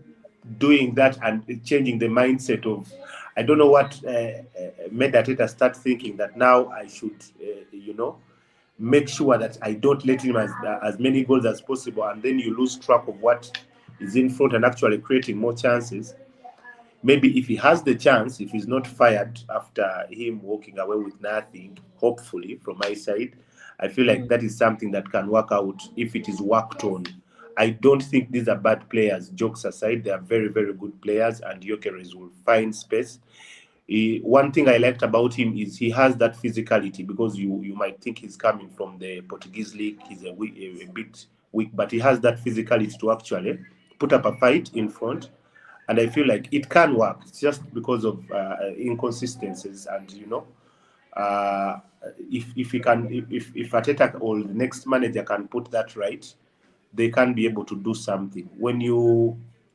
doing that and changing the mindset of, I don't know what made Arteta start thinking that now I should, make sure that I don't let him as many goals as possible, and then you lose track of what is in front and actually creating more chances. Maybe if he has the chance, if he's not fired after him walking away with nothing, hopefully from my side, I feel like that is something that can work out if it is worked on. I don't think these are bad players. Jokes aside, they are very, very good players, and Gyökeres will find space. One thing I liked about him is he has that physicality, because you might think he's coming from the Portuguese league. He's a bit weak, but he has that physicality to actually put up a fight in front. And I feel like it can work. It's just because of inconsistencies, and if Arteta or the next manager can put that right, they can be able to do something.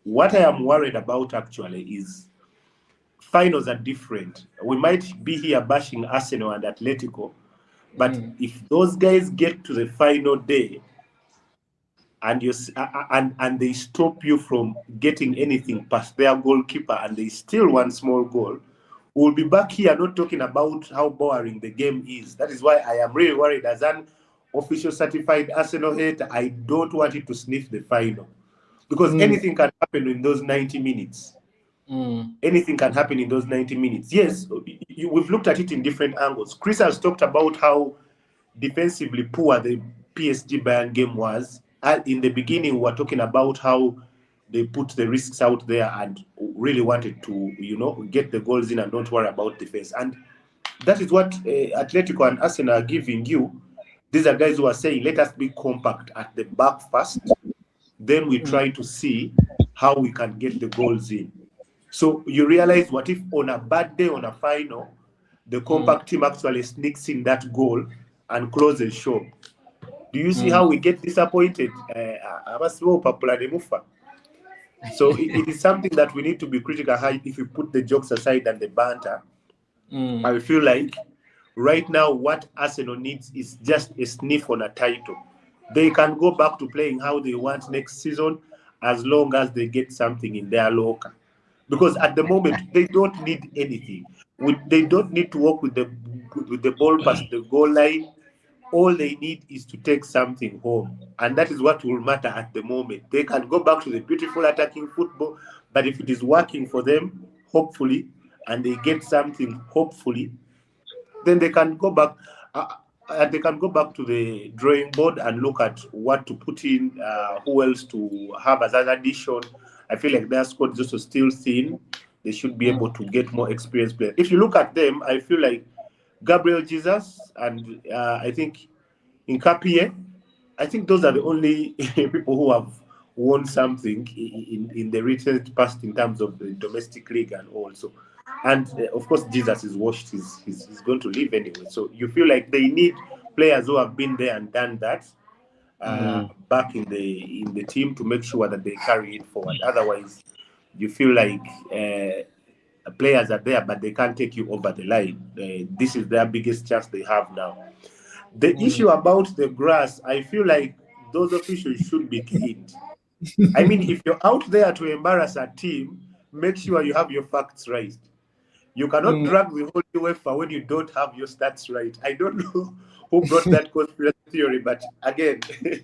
What I am worried about actually is finals are different. We might be here bashing Arsenal and Atletico, but if those guys get to the final day and they stop you from getting anything past their goalkeeper, and they still want small goal, we'll be back here not talking about how boring the game is. That is why I am really worried. As an official certified Arsenal hater, I don't want it to sniff the final, because anything can happen in those 90 minutes. Anything can happen in those 90 minutes. Yes, we've looked at it in different angles. Chris has talked about how defensively poor the PSG Bayern game was. In the beginning, we were talking about how they put the risks out there and really wanted to, get the goals in and don't worry about defense. And that is what Atletico and Arsenal are giving you. These are guys who are saying, let us be compact at the back first. Then we try to see how we can get the goals in. So you realize, what if on a bad day, on a final, the compact team actually sneaks in that goal and closes shop? Do you see how we get disappointed? So it is something that we need to be critical. If you put the jokes aside and the banter, I feel like right now what Arsenal needs is just a sniff on a title. They can go back to playing how they want next season, as long as they get something in their locker. Because at the moment, they don't need anything. They don't need to work with the ball past the goal line. All they need is to take something home. And that is what will matter at the moment. They can go back to the beautiful attacking football, but if it is working for them, hopefully, and they get something, hopefully, then they can go back. They can go back to the drawing board and look at what to put in, who else to have as an addition. I feel like their squad is also still thin. They should be able to get more experienced players. If you look at them, I feel like Gabriel Jesus and I think Nkapie, I think those are the only people won something in the recent past in terms of the domestic league and also. And of course, Jesus is washed. He's going to leave anyway. So you feel like they need players who have been there and done that back in the team to make sure that they carry it forward. Otherwise, you feel like players are there, but they can't take you over the line. This is their biggest chance they have now. The issue about the grass, I feel like those officials should be caned. I mean, if you're out there to embarrass a team, make sure you have your facts right. You cannot drag the whole UEFA when you don't have your stats right. I don't know who brought that conspiracy theory, but again,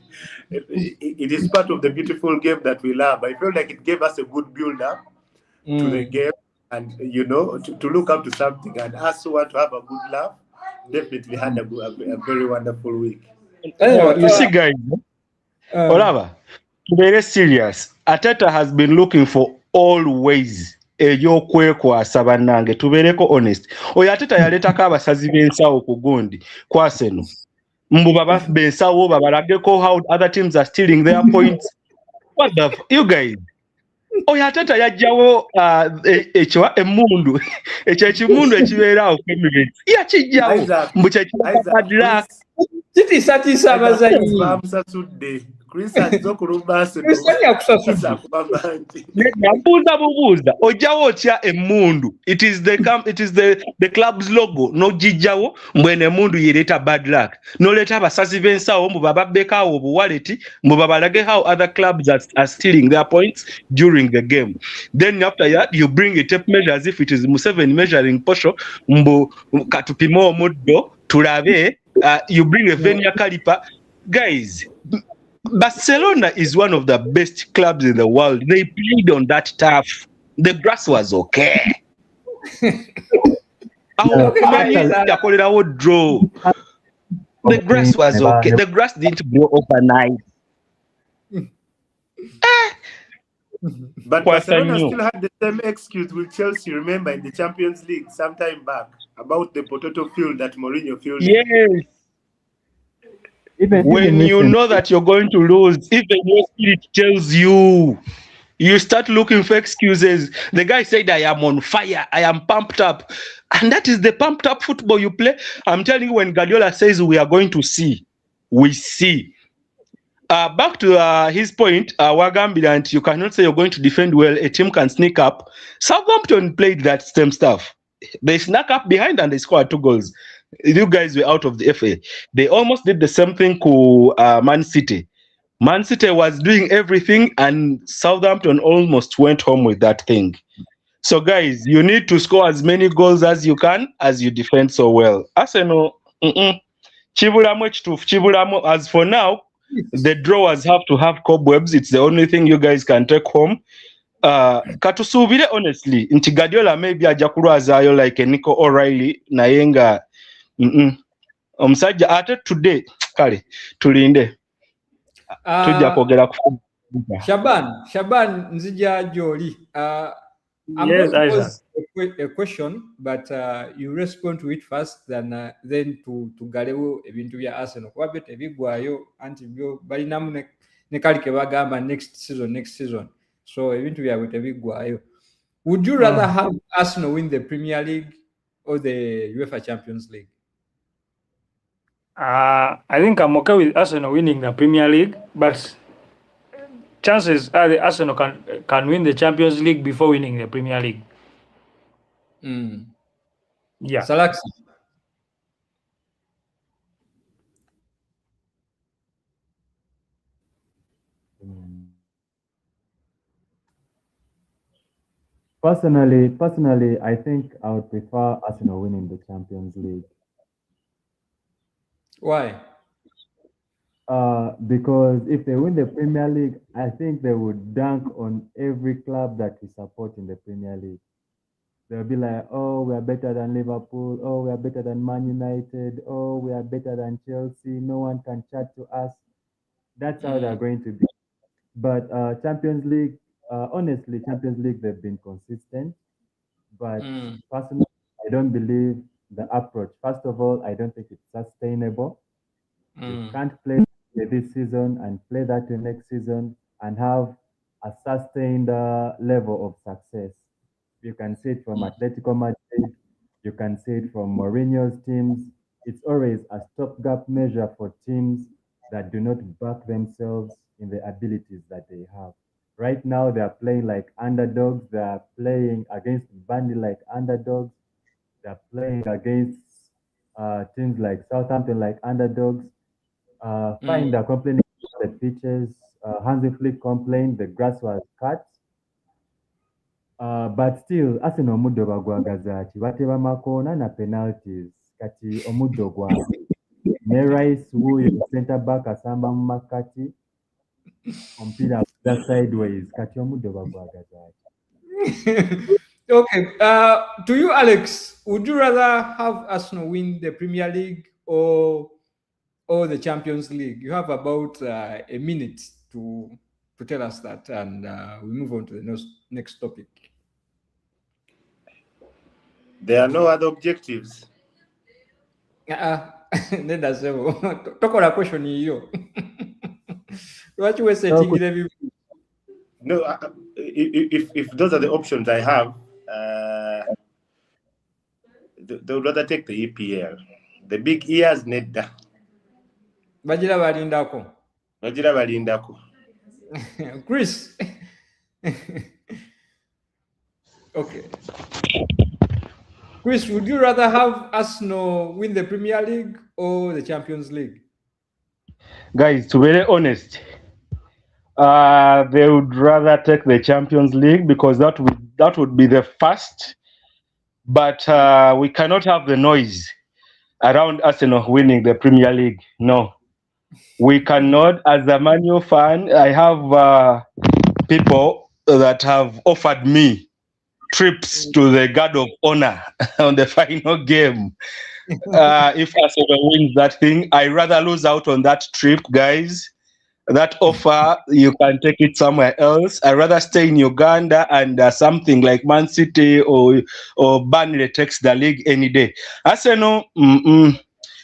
it is part of the beautiful game that we love. I feel like it gave us a good build-up to the game and, to look up to something. And us who want to have a good laugh, definitely had a very wonderful week. You see, guys, Olava, to be very serious, Ateta has been looking for always ey'okwekwasa bannange tubeereko honest. Oyo Ateta yaleetako abasazi b'ensawo ku gundi ku Arsenal. Mbu bababe ensawo babalageko how other teams are stealing their points. What the you guys? Oyo Ateta yajjawo emmundu ekyo ekimundu ekibeera awo ku Emirates yakijjawo mbu kyekibadira kitiisatiisa abazanyi bubuuza ojjawo otya emmundu it is the club's logo n'ogijjawo mbwene emmundu yereeta bad luck n'oleeta abasazi b'ensawo mbu bababbeko awo obuwaleti mbu babalage how other clubs are stealing their points during the game. Then after that you bring a tape measure as if it is Museveni measuring posho mbu katupime omuddo tulabe. You bring a vernier caliper. Guys, Barcelona is one of the best clubs in the world. They played on that turf. The grass was okay. The grass was okay. The grass didn't grow overnight. But Barcelona still had the same excuse with Chelsea, remember, in the Champions League sometime back about the potato field that Mourinho fielded. Yes. When you know that you're going to lose, even your spirit tells you, you start looking for excuses. The guy said, I am on fire. I am pumped up. And that is the pumped up football you play. I'm telling you, when Guardiola says we are going to see, we see. Back to his point, Wagambila, you cannot say you're going to defend well. A team can sneak up. Southampton played that same stuff. They snuck up behind and they scored 2 goals. You guys were out of the FA. They almost did the same thing to Man City. Man City was doing everything and Southampton almost went home with that thing. So guys, you need to score as many goals as you can as you defend so well. Arsenal, Chibulamo, as for now, the drawers have to have cobwebs. It's the only thing you guys can take home. Katusubire honestly, nti Guardiola maybe aja kulwazayo like Nico O'Reilly nayenga omusajja ate today kale tulinde tujja kwogera ku Shaban nzija gyoli. I'm Yes, going to pose a question, but you respond to it first, then to galewo ebintu bya Arsenal. Kuba byo tebigwayo anti byo balinamu ne kali ke bagamba next season. So ebintu byabwe tebigwayo. Would you rather have Arsenal win the Premier League or the UEFA Champions League? I think I'm okay with Arsenal winning the Premier League, but chances are the Arsenal can win the Champions League before winning the Premier League. Yeah. Salax. Personally, I think I would prefer Arsenal winning the Champions League. Why? Because if they win the Premier League, I think they would dunk on every club that we support in the Premier League. They'll be like, oh, we are better than Liverpool. Oh, we are better than Man United. Oh, we are better than Chelsea. No one can chat to us. That's how they're going to be. But Champions League, honestly, Champions League, they've been consistent. But personally, I don't believe the approach. First of all, I don't think it's sustainable. You can't play this season and play that the next season. and have a sustained level of success. You can see it from Atletico Madrid, you can see it from Mourinho's teams. It's always a stopgap measure for teams that do not back themselves in the abilities that they have. Right now, they are playing like underdogs. They are playing against Burnley like underdogs. They are playing against teams like Southampton like underdogs. Fine, they're complaining about the pitches. Hansi Flick complained the grass was cut. But still, Arsenal omuddo bagwagaza ki bateba makoona na penalties kati omuddo gwabwe. Ne Rice wuuyo center back asamba mu makkati omupiira guza sideways kati omuddo bagwagaza ki. Okay. To you, Alex, would you rather have Arsenal win the Premier League or the Champions League? You have about a minute to tell us that, and we move on to the next topic. There are no other objectives. Nenda sebo. Tokola question hiyo. What you were setting it. No, if those are the options I have, they would rather take the EPL. The big ears need that. Bagira balindako. Chris. Okay. Chris, would you rather have Arsenal win the Premier League or the Champions League? Guys, to be very honest, they would rather take the Champions League because that would be the first. But we cannot have the noise around Arsenal winning the Premier League. No, we cannot. As a Man U fan, I have people that have offered me trips to the Guard of Honor on the final game. If Arsenal wins that thing, I rather lose out on that trip, guys. That offer, you can take it somewhere else. I rather stay in Uganda and something like Man City or Burnley takes the league any day. Arsenal,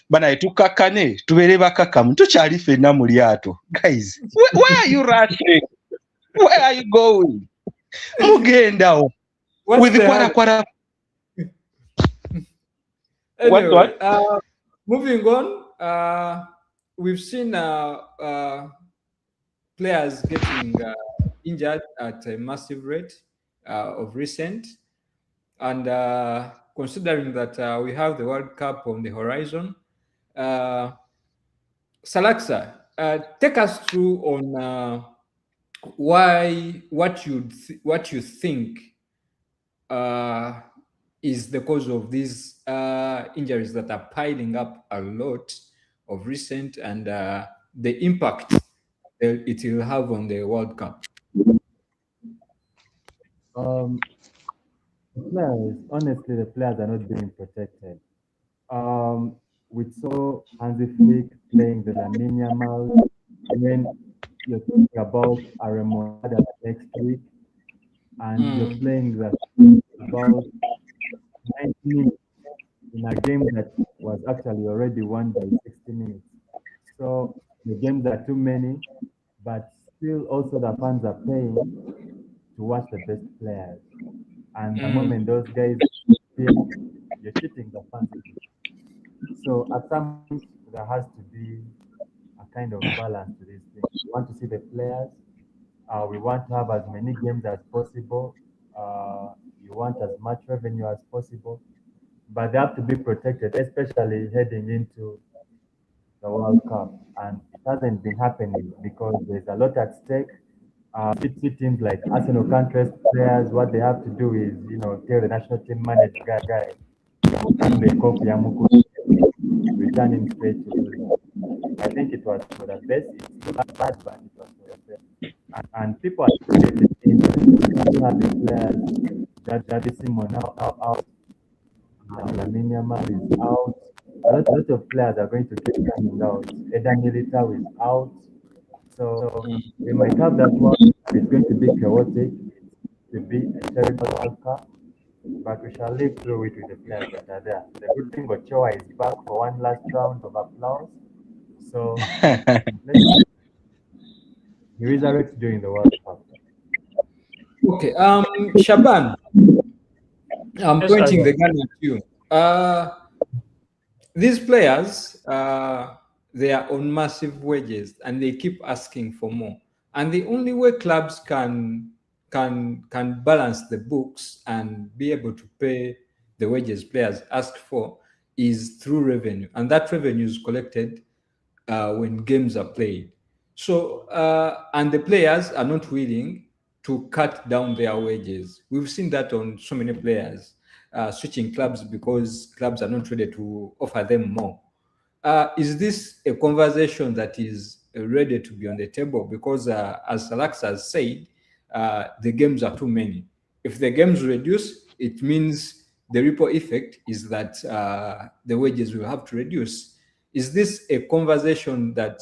bana tukakane tubere bakakamu tukyali fenna mu lyato. Guys, where are you rushing? Where are you going? Mugenda with the kwara. Anyway, What? Moving on, we've seen players getting injured at a massive rate of recent, and considering that we have the World Cup on the horizon, Salaksa, take us through on what you think is the cause of these injuries that are piling up a lot of recent, and the impact it will have on the World Cup. Honestly, the players are not being protected. We saw Hansi Flick playing the Lamine Yamal, and then you're talking about a remontada next week, and you're playing about 90 minutes in a game that was actually already won by 60 minutes. So the games are too many, but still also the fans are paying to watch the best players. And the moment those guys feel, you're cheating the fans. So at some point, there has to be a kind of balance to this thing. We want to see the players. We want to have as many games as possible. You want as much revenue as possible. But they have to be protected, especially heading into the World Cup. And it hasn't been happening because there's a lot at stake. See teams like Arsenal can't rest players. What they have to do is, tell the national team manager, guy, the Kopi return him straight to the. I think it was for the best. It's not bad, but it was for the best. And people are getting in. Having players that is Simon now out. Lamine Yamal is out. A lot of players are going to get coming out. Eden Militao is out. So we might have that one. It's going to be chaotic. It will be a terrible World Cup. But we shall live through it with the players that are there. The good thing Ochoa is back for one last round of applause. So he resurrects during the World Cup. Okay. Shaban, I'm Yes, pointing Isaac. the gun at you. These players, they are on massive wages and they keep asking for more. And the only way clubs can balance the books and be able to pay the wages players ask for is through revenue, and that revenue is collected when games are played. So, and the players are not willing to cut down their wages. We've seen that on so many players switching clubs because clubs are not ready to offer them more. Is this a conversation that is ready to be on the table? Because as Salax has said, the games are too many. If the games reduce, it means the ripple effect is that the wages will have to reduce. Is this a conversation that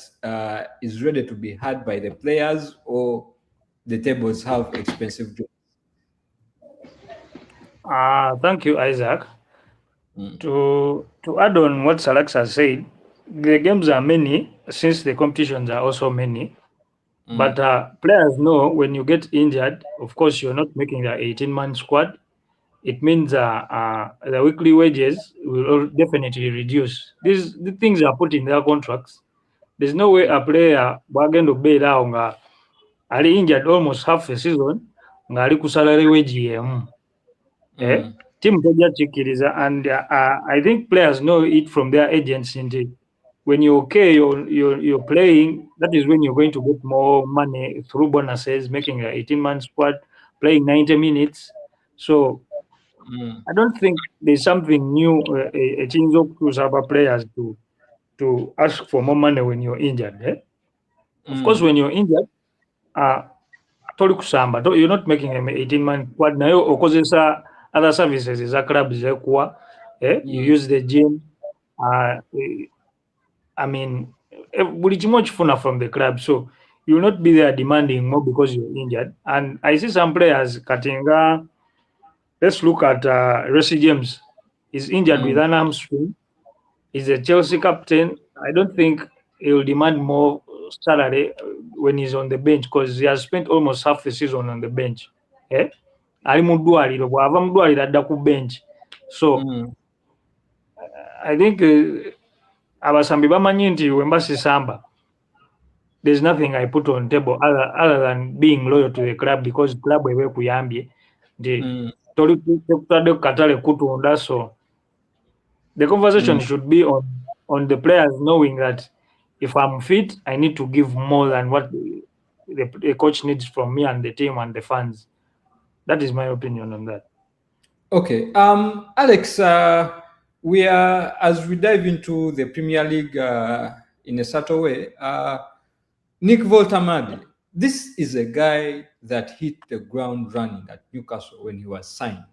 is ready to be had by the players, or the tables have expensive jobs? Thank you, Isaac. Mm. To add on what Salax has said, the games are many since the competitions are also many. But players know when you get injured, of course, you're not making the 18-man squad. It means the weekly wages will definitely reduce. The things are put in their contracts. There's no way a player going to be down ali injured almost half a season nga ali ku salary wage yemu. Team tejakikkiriza, and I think players know it from their agents. Indeed, when you're okay, you're playing. That is when you're going to get more money through bonuses, making an 18-man squad, playing 90 minutes. So I don't think there's something new. A change of to players to ask for more money when you're injured. Of course, when you're injured, toli kusamba, you're not making an 18-man squad. Nayo okozesa other services za clubs zekuwa. You use the gym. I mean, buli kimu okifuna from the club, so you will not be there demanding more because you're injured. And I see some players Katinga. Let's look at Reece James. He's injured with an hamstring. He's a Chelsea captain. I don't think he will demand more salary when he's on the bench because he has spent almost half the season on the bench. Ali mu ddwaliro, bw'ava mu ddwaliro adda ku bench. So I think abasambi bamanyi nti we mbasisamba. There's nothing I put on table other than being loyal to the club because club ewe kuyambye. Toli kutadde ku katale kutunda, so the conversation should be on the players knowing that if I'm fit, I need to give more than what the coach needs from me and the team and the fans. That is my opinion on that. Okay, Alex, we are, as we dive into the Premier League in a subtle way, Nick Voltamadi, this is a guy that hit the ground running at Newcastle when he was signed.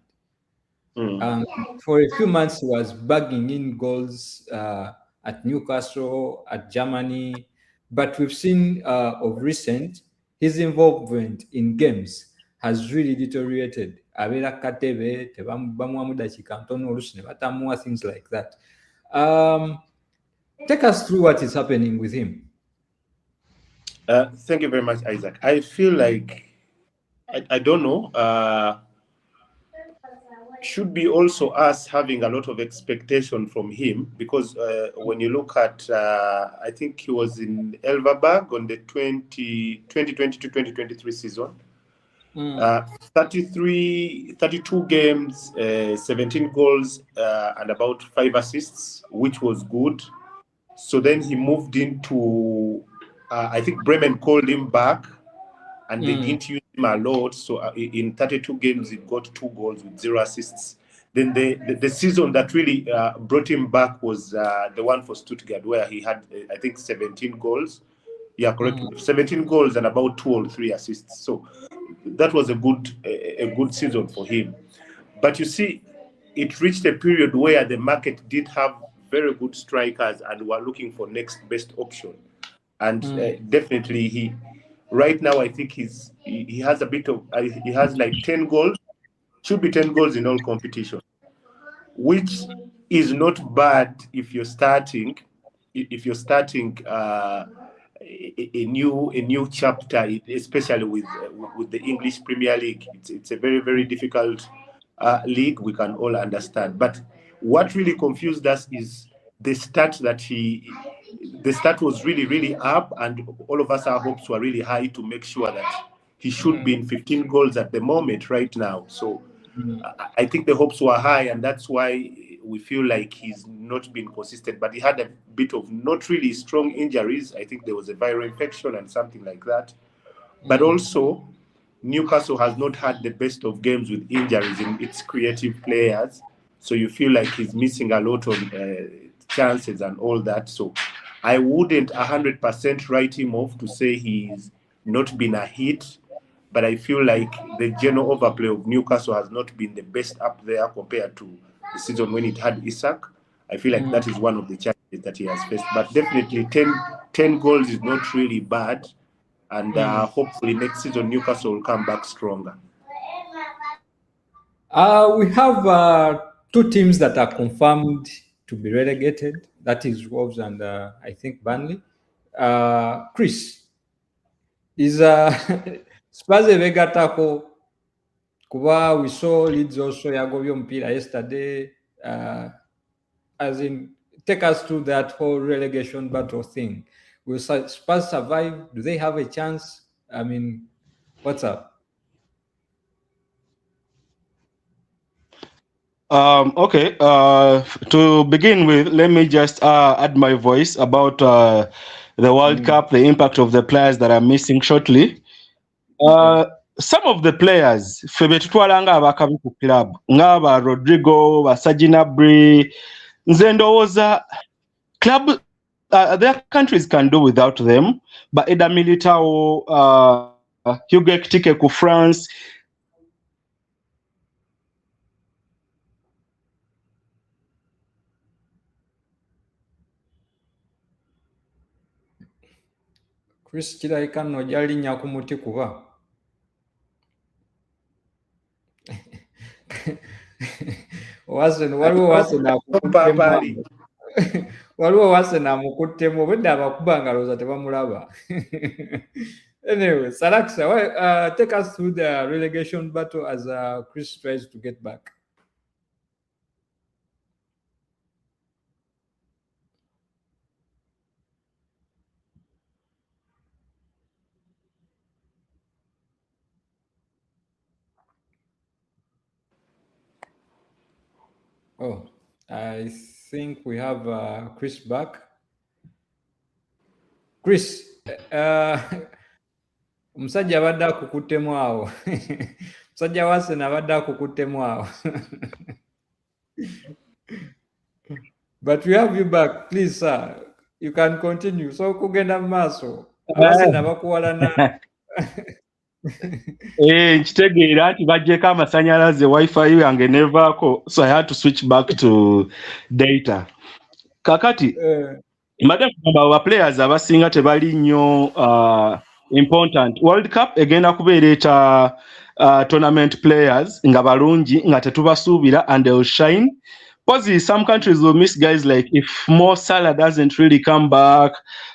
For a few months, he was bagging in goals at Newcastle, at Germany, but we've seen of recent his involvement in games has really deteriorated. Things like that. Take us through what is happening with him. Thank you very much, Isaac. I feel like I don't know. Should be also us having a lot of expectation from him because when you look at, I think he was in Elverberg on the 2020 to 2023 season. 32 games, 17 goals, and about 5 assists, which was good. So then he moved into, I think Bremen called him back, and they didn't use him a lot. So in 32 games, he got 2 goals with 0 assists. Then the season that really brought him back was the one for Stuttgart, where he had, I think, 17 goals. Yeah, correct. 17 goals and about 2 or 3 assists. So that was a good season for him. But you see, it reached a period where the market did have very good strikers and were looking for next best option. And definitely right now I think he has a bit of he has like 10 goals, should be 10 goals in all competitions, which is not bad if you're starting a new chapter, especially with the English Premier League. It's a very difficult league. We can all understand. But what really confused us is the start the start was really up, and all of us, our hopes were really high to make sure that he should be in 15 goals at the moment right now. So I think the hopes were high, and that's why we feel like he's not been consistent. But he had a bit of not really strong injuries. I think there was a viral infection and something like that. But also, Newcastle has not had the best of games with injuries in its creative players. So you feel like he's missing a lot of chances and all that. So I wouldn't 100% write him off to say he's not been a hit. But I feel like the general overplay of Newcastle has not been the best up there compared to the season when it had Isak. I feel like that is one of the challenges that he has faced. But definitely 10 goals is not really bad. And hopefully next season Newcastle will come back stronger. We have 2 teams that are confirmed to be relegated. That is Wolves and I think Burnley. Chris, is Spurs ebegatako kuba we saw Leeds also yagobye omupiira yesterday. As in, take us through that whole relegation battle thing. Will Spurs survive? Do they have a chance? I mean, what's up? Okay. To begin with, let me just add my voice about the World Cup, the impact of the players that are missing shortly. Some of the players, febe tutwalanga abakabi ku club, ngaba Rodrigo, Basajina Bri, nze ndowooza club, their countries can do without them, but Eda Militao, Hugo Ekitike ku France. Chris kirabika nno jalinnya ku muti kuba waliwo Wasena amukuttemu obwedda abakuba nga looza tebamulaba. Anyway, Saraksa, take us through the relegation battle as Chris tries to get back. Oh, I think we have Chris back. Chris, omusajja abadde akukuttemu awo. Omusajja Wasena abadde akukuttemu awo. But we have you back. Please, sir, you can continue. So kugenda mu maaso. Wasena bakuwalana. Nkitegeera nti baggyeko amasannyalaze wifi yange nevaako, so I had to switch back to data. Kakati mbadde kugamba aba players abasinga tebali nnyo important. World Cup egenda kubeereeta tournament players nga balungi nga tetubasuubira, and they will shine. Possibly some countries will miss guys like if Mo Salah doesn't really come back,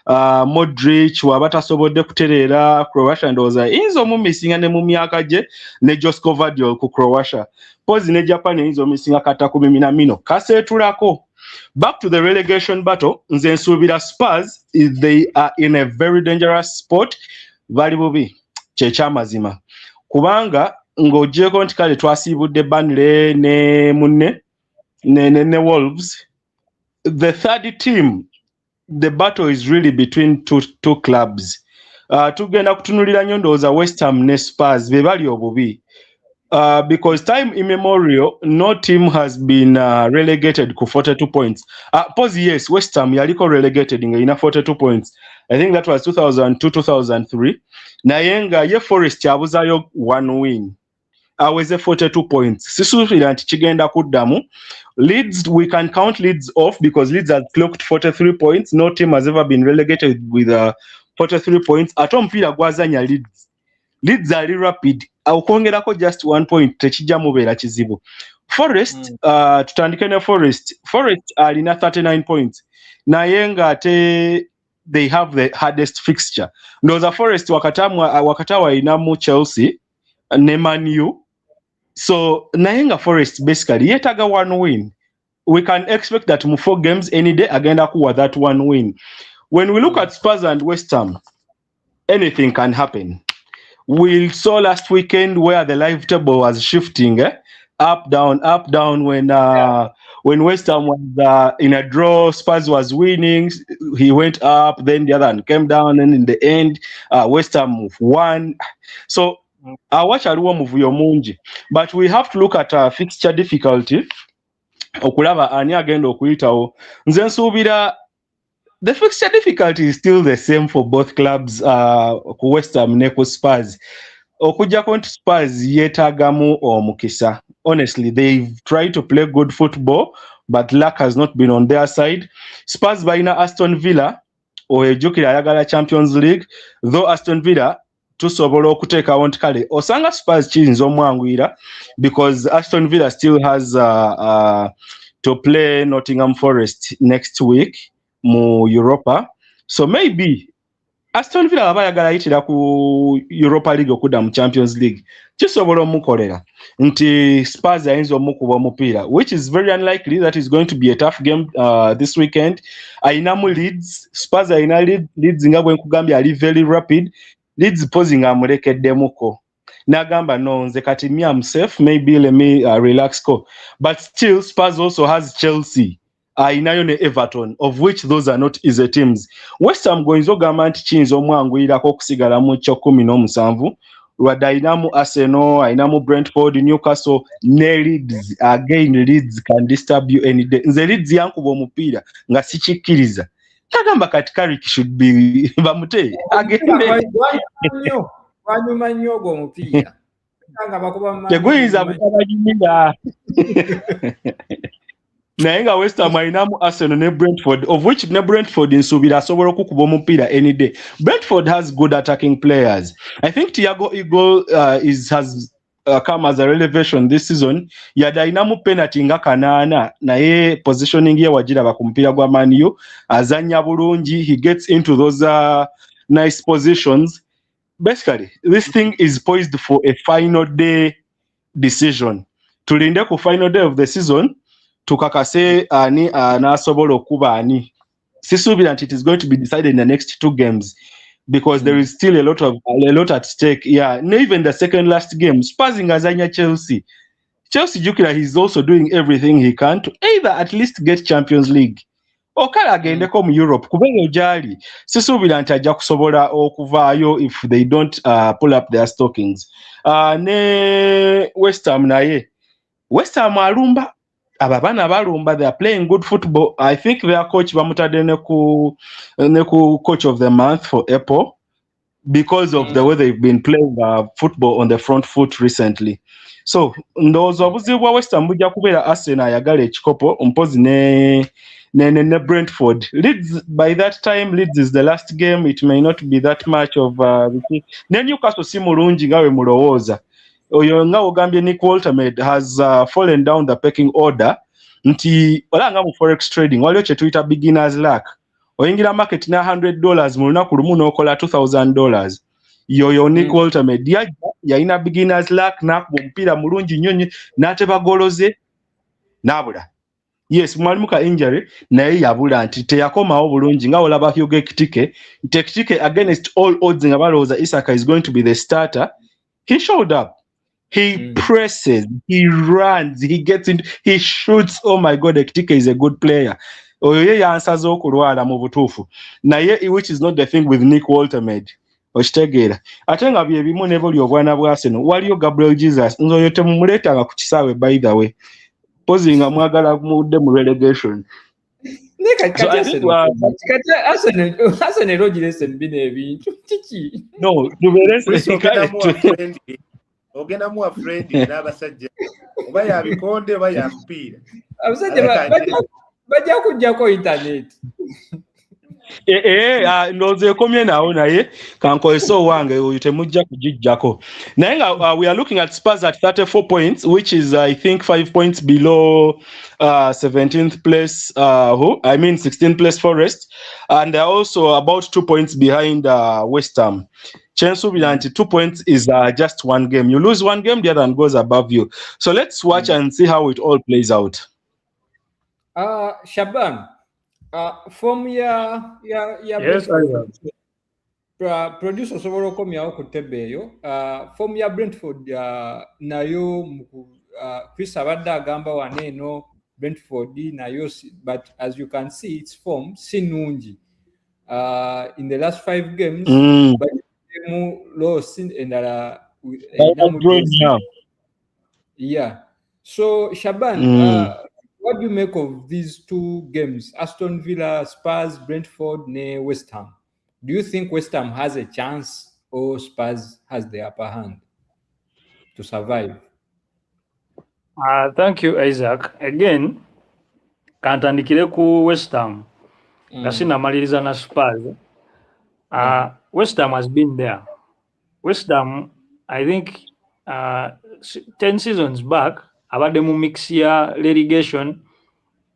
Modric waba tasobodde kutereera Croatia ndowooza eyinza omumisinga ne mu myaka gye ne Josko Vardiol ku Croatia. Possibly ne Japan eyinza omumisinga Katakumi Minamino kaseetulako. Back to the relegation battle, nze nsuubira Spurs, they are in a very dangerous spot. Bali bubi kyekyamazima kubanga ng'ogyeko nti kale twasiibudde Burnley ne munne ne Wolves. The third team, the battle is really between two clubs. Tugenda kutunulira nnyo ndowooza West Ham ne Spurs be bali obubi. Because time immemorial, no team has been relegated ku 42 points. Yes, West Ham yaliko relegated in 42 points. I think that was 2002-2003. Nayenga ye Forest yabuzayo 1 win. Aweze 42 points. Sisuubira nti kigenda kuddamu. Leeds, we can count Leeds off because Leeds has clocked 43 points. No team has ever been relegated with 43 points. Ate omupiira gwazanya Leeds. Leeds are rapid. Akwongerako just 1 point tekijja mubeera kizibu. Forest, tutandike ne Forest. Forest alina 39 points. Naye nga ate they have the hardest fixture. Ndoza Forest wakatawa inamu Chelsea ne Man U. So nayenga Forest basically yetaga one win. We can expect that mu 4 games any day agenda kuwa that one win. When we look at Spurs and West Ham, anything can happen. We saw last weekend where the live table was shifting, up down when West Ham was in a draw, Spurs was winning, he went up, then the other one came down, and in the end, West Ham won. So I watch Aruwa move your munji, but we have to look at fixture difficulty. Okulaba ani agenda okuyitawo. Nze nsuubira the fixture difficulty is still the same for both clubs, ku West Ham ne ku Spurs. Okujjako nti Spurs yeetaagamu omukisa. Honestly, they've tried to play good football, but luck has not been on their side. Spurs balina Aston Villa, ojjukira ayagala Champions League, though Aston Villa tusobola okuteekawo nti kale osanga Spurs kiyinza omwanguyira because Aston Villa still has to play Nottingham Forest next week mu Europa. So maybe Aston Villa abayagala yitira ku Europa League okudda mu Champions League kisobola omukolera nti Spurs ayinza omukuba omupiira, which is very unlikely. That is going to be a tough game this weekend. Ayinamu Leeds, Spurs ayina Leeds nga bwe nkugambye ali very rapid. Leeds posing amulekeddemuko nagamba no nze kati me am safe, maybe let me relax ko, but still Spurs also has Chelsea, ayinayo ne Everton, of which those are not easy teams. West Ham goyinza ogamba nti kiyinza omwanguyirako okusigala mu kyo 17 lwadde ayinamu Arsenal, ayinamu Brentford, Newcastle ne Leeds. Again Leeds can disturb you any day. Nze Leeds yankuba omupiira nga sikikkiriza kagamba kati Carrick should be bamute agende wanyuma nnyo ogwo omupiira nga bakuba teguyinza butabaginyira naye nga West Ham ayinamu Arsenal ne Brentford, of which ne Brentford nsuubira asobola okukuba omupiira any day. Brentford has good attacking players. I think Thiago Eagle has come as a revelation this season. Yadde ayinamu penalty nga 8 naye positioning ye wagiraba ku mupiira gwa Man U, azanya bulungi, he gets into those nice positions. Basically, this thing is poised for a final day decision. Tulinde ku final day of the season tukakase ani anasobola okuba ani. Sisuubira nti it is going to be decided in the next 2 games because there is still a lot at stake. Yeah, and even the second last game, Spurs ngazanya Chelsea. Chelsea jukira, he's also doing everything he can to either at least get Champions League okala agendeko mu Europe kubanga gyali sisuubira nti ajja kusobola okuvaayo if they don't pull up their stockings. Ne West Ham naye West Ham alumba ababana balumba, they are playing good football. I think their coach bamutadde ne ku coach of the month for April because of the way they've been playing football on the front foot recently. So ndowooza obuzibu bwa West Ham bujja kubeera Arsenal ayagala ekikopo mpozi ne Brentford. Leeds, by that time Leeds is the last game, it may not be that much of ne Newcastle si mulungi nga we mulowooza. Oyo nga ogambye Nick Waltermead has fallen down the pecking order nti olanga mu forex trading waliyo kye tuyita beginners luck. Oyingira market na $100 mu lunaku lumu n'okola $2,000. Yoyo Nick Waltermead yalina beginners luck n'akuba omupiira mulungi nnyo n'ateba goloze n'abula. Yes, mwalimu ka injury naye yabula nti teyakomawo bulungi nga olaba Hugo Ekitike against all odds nga balowooza Isaka is going to be the starter. He showed up. He presses, he runs, he gets in, he shoots. Oh my God, Ekitike is a good player. Oyo ye yansaza okulwala mu butuufu. Naye which is not the thing with Nick Waltermead. Okitegeera. Ate nga bye bimu ne buli obwana bwa Arsenal. Waliyo Gabriel Jesus. Nzoyo temumuleetanga ku kisaawe by the way. Posing nga mwagala mudde mu relegation. So Arsenal ogirese mbina ebintu kiki? No, tuberese ogenda mu friendly n'abasajja oba ya bikonde oba ya mupiira abasajja bajja kujjako internet. ndowooza naawo naye kankozesa owange oyo temujja kugijjako naye nga we are looking at Spurs at 34 points which is I think 5 points below 17th place 16th place Forest, and they're also about 2 points behind West Ham. Chensubi 2 points is just one game. You lose one game, the other one goes above you. So let's watch and see how it all plays out. Shaban, from your Yes, producer osobola okomyawo ku ttebe eyo fomu ya Brentford nayo Chris abadde agamba wano eno Brentford nayo, but as you can see its form si nnungi in the last 5 games but loss endala yeah. So Shaban, what do you make of these 2 games, Aston Villa, Spurs, Brentford, ne West Ham? Do you think West Ham has a chance or Spurs has the upper hand to survive? Thank you, Isaac. Again, kantandikire ku West Ham. Gasina maliriza na Spurs. West Ham has been there. West Ham, I think 10 seasons back, abadde mu mix ya relegation,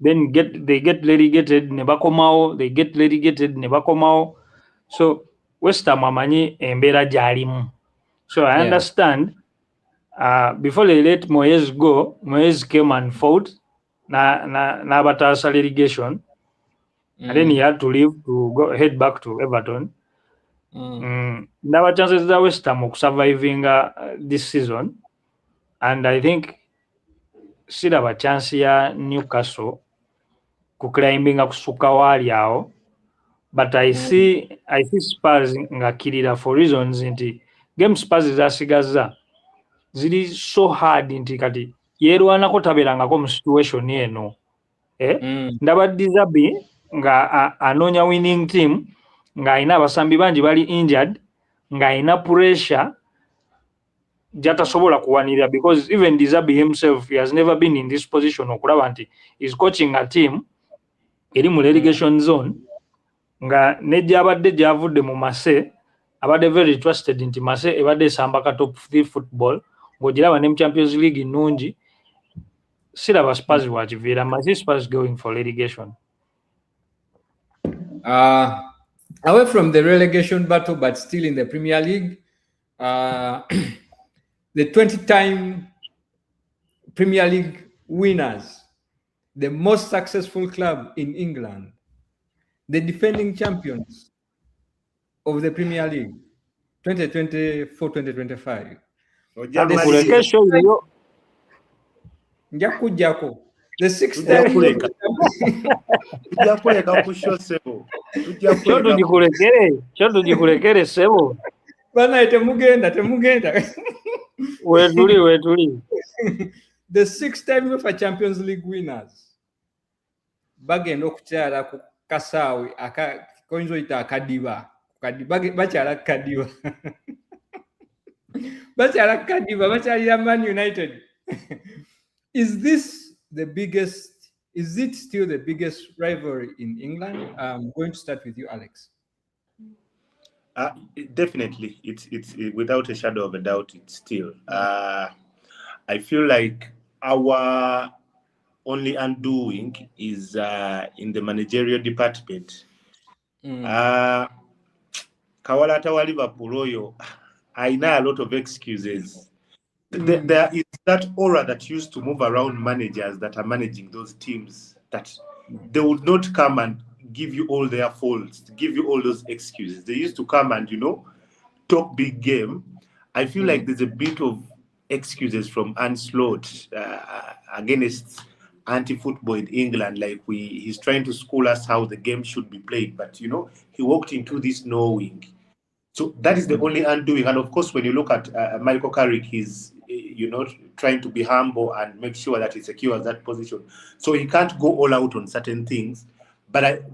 then they get relegated, ne bakomao, they get relegated, ne bakomao. So West Ham amanyi embera gyalimu. So I understand before they let Moyes go, Moyes came and fought na batasa relegation, and then he had to leave to head back to Everton. Now chances za West Ham surviving this season, and I think siraba chance ya Newcastle ku climbing kusuka wali awo. But I see Spurs ngakirira for reasons nti game Spurs zasigaza ziri so hard nti kati yerwanako taberangako mu situation eno ndaba Dizabi nga anonya winning team nga ina abasambi bangi bali injured nga ina pressure jatasobola kuwanira, because even Dizabi himself, he has never been in this position okulaba nti is coaching a team eri mu relegation zone nga nejja abadde gyavudde mu Mase abadde very trusted nti Mase ebadde esamba ka top 3 football ng'ogiraba ne mu Champions League nnungi. Siraba Spurs wakiviira, Mase Spurs going for relegation. Away from the relegation battle but still in the Premier League, the 20-time Premier League winners, the most successful club in England, the defending champions of the Premier League 2024-2025. The 6th time bana temugenda wetuli the 6th time UEFA Champions League winners bagenda okukyala ku kasaawe koyinza oyita akadiba bakyala kadiba bakyalira Man United. Is it still the biggest rivalry in England? I'm going to start with you, Alex. Definitely, it's without a shadow of a doubt, it's still. I feel like our only undoing is in the managerial department. Kawalata wa Liverpool oyo, I know a lot of excuses. There is that aura that used to move around managers that are managing those teams, that they would not come and give you all their faults, give you all those excuses. They used to come and, talk big game. I feel like there's a bit of excuses from onslaught against anti-football in England. Like he's trying to school us how the game should be played. But, he walked into this knowing. So that is the only undoing. And of course, when you look at Michael Carrick, he's, trying to be humble and make sure that he secures that position. So he can't go all out on certain things. But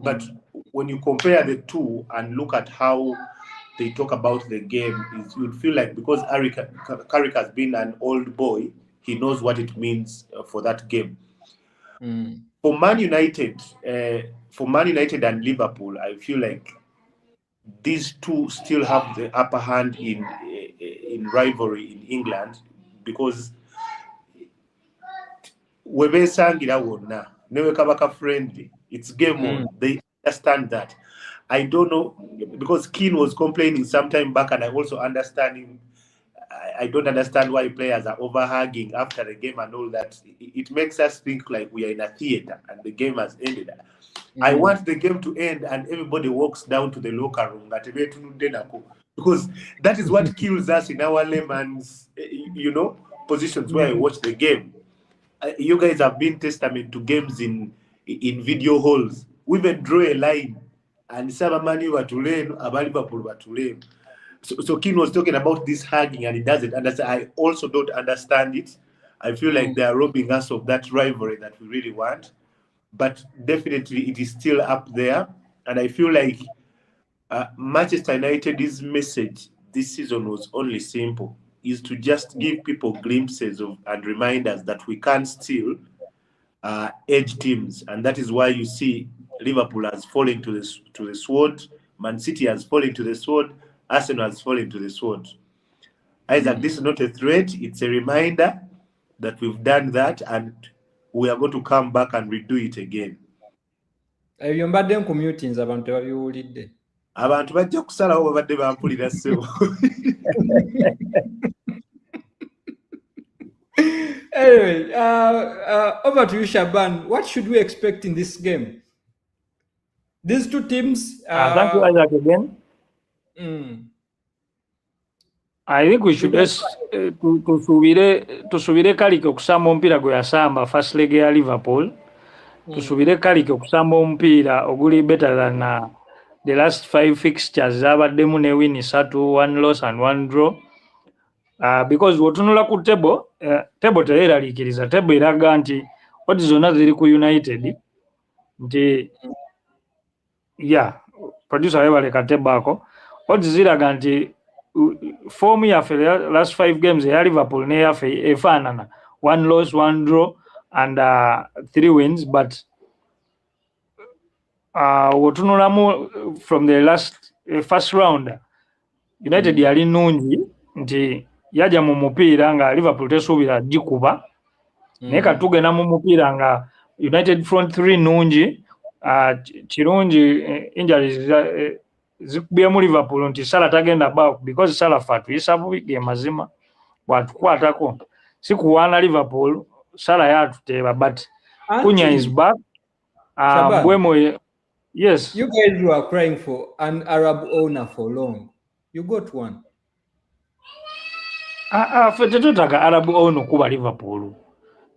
when you compare the two and look at how they talk about the game, you'd feel like because Carrick has been an old boy, he knows what it means for that game. for Man United and Liverpool, I feel like these two still have the upper hand in rivalry in England, because webesangira wonna newe kabaka friendly, it's game on. They understand that. I don't know, because Keane was complaining some time back, and I also understand him. I don't understand why players are overhugging after the game and all that. It makes us think like we are in a theater and the game has ended. I want the game to end and everybody walks down to the locker room, because that is what kills us in our layman's, positions where I watch the game. You guys have been testament to games in video halls. We even draw a line, and some mani watulem, Liverpool watulem. So Keane was talking about this hugging, and he doesn't understand. I also don't understand it. I feel like they are robbing us of that rivalry that we really want. But definitely it is still up there. And I feel like Manchester United's message this season was only simple, is to just give people glimpses of and reminders that we can still edge teams. And that is why you see Liverpool has fallen to the sword, Man City has fallen to the sword, Arsenal has fallen to the sword. Isaac, this is not a threat, it's a reminder that we've done that and we are going to come back and redo it again. Ebyo mbadde nkumutings abantu babiwulidde. Abantu bajja kusalawo babadde bampulira ssebo. Anyway, over to you, Shaban. What should we expect in this game? These two teams. Thank you, Isaac, again. I think we should tusubire Kaliki okusamba omupiira gwe yasamba first leg ya Liverpool. Tusubire Kaliki okusamba omupiira oguli better than the last 5 fixtures zabaddemu ne win 3, 1 loss and 1 draw. Because wotunula ku table teeraliikiriza, table eraga nti odds zonna ziri ku United nti producer webaleka table ako, odds ziraga nti form yaffe last 5 games ya Liverpool ne yaffe efaanana, 1 loss 1 draw and 3 wins, but wotunulamu from the first round United yali nnungi nti yaja mu mupiira nga Liverpool tesuubira gikuba, naye katugenda mu mupiira nga United front 3 nnungi, kirungi injuries zikubyemu Liverpool nti Salah tagenda back, because Salah fatuyisa bubi ge mazima bwatukwatako, si kuwaana Liverpool, Salah yatuteeba, but Kunya is back. Mbwemo, yes. You guys were crying for an Arab owner for long. You got one. Ffe tetutaka Arab owner kuba Liverpool.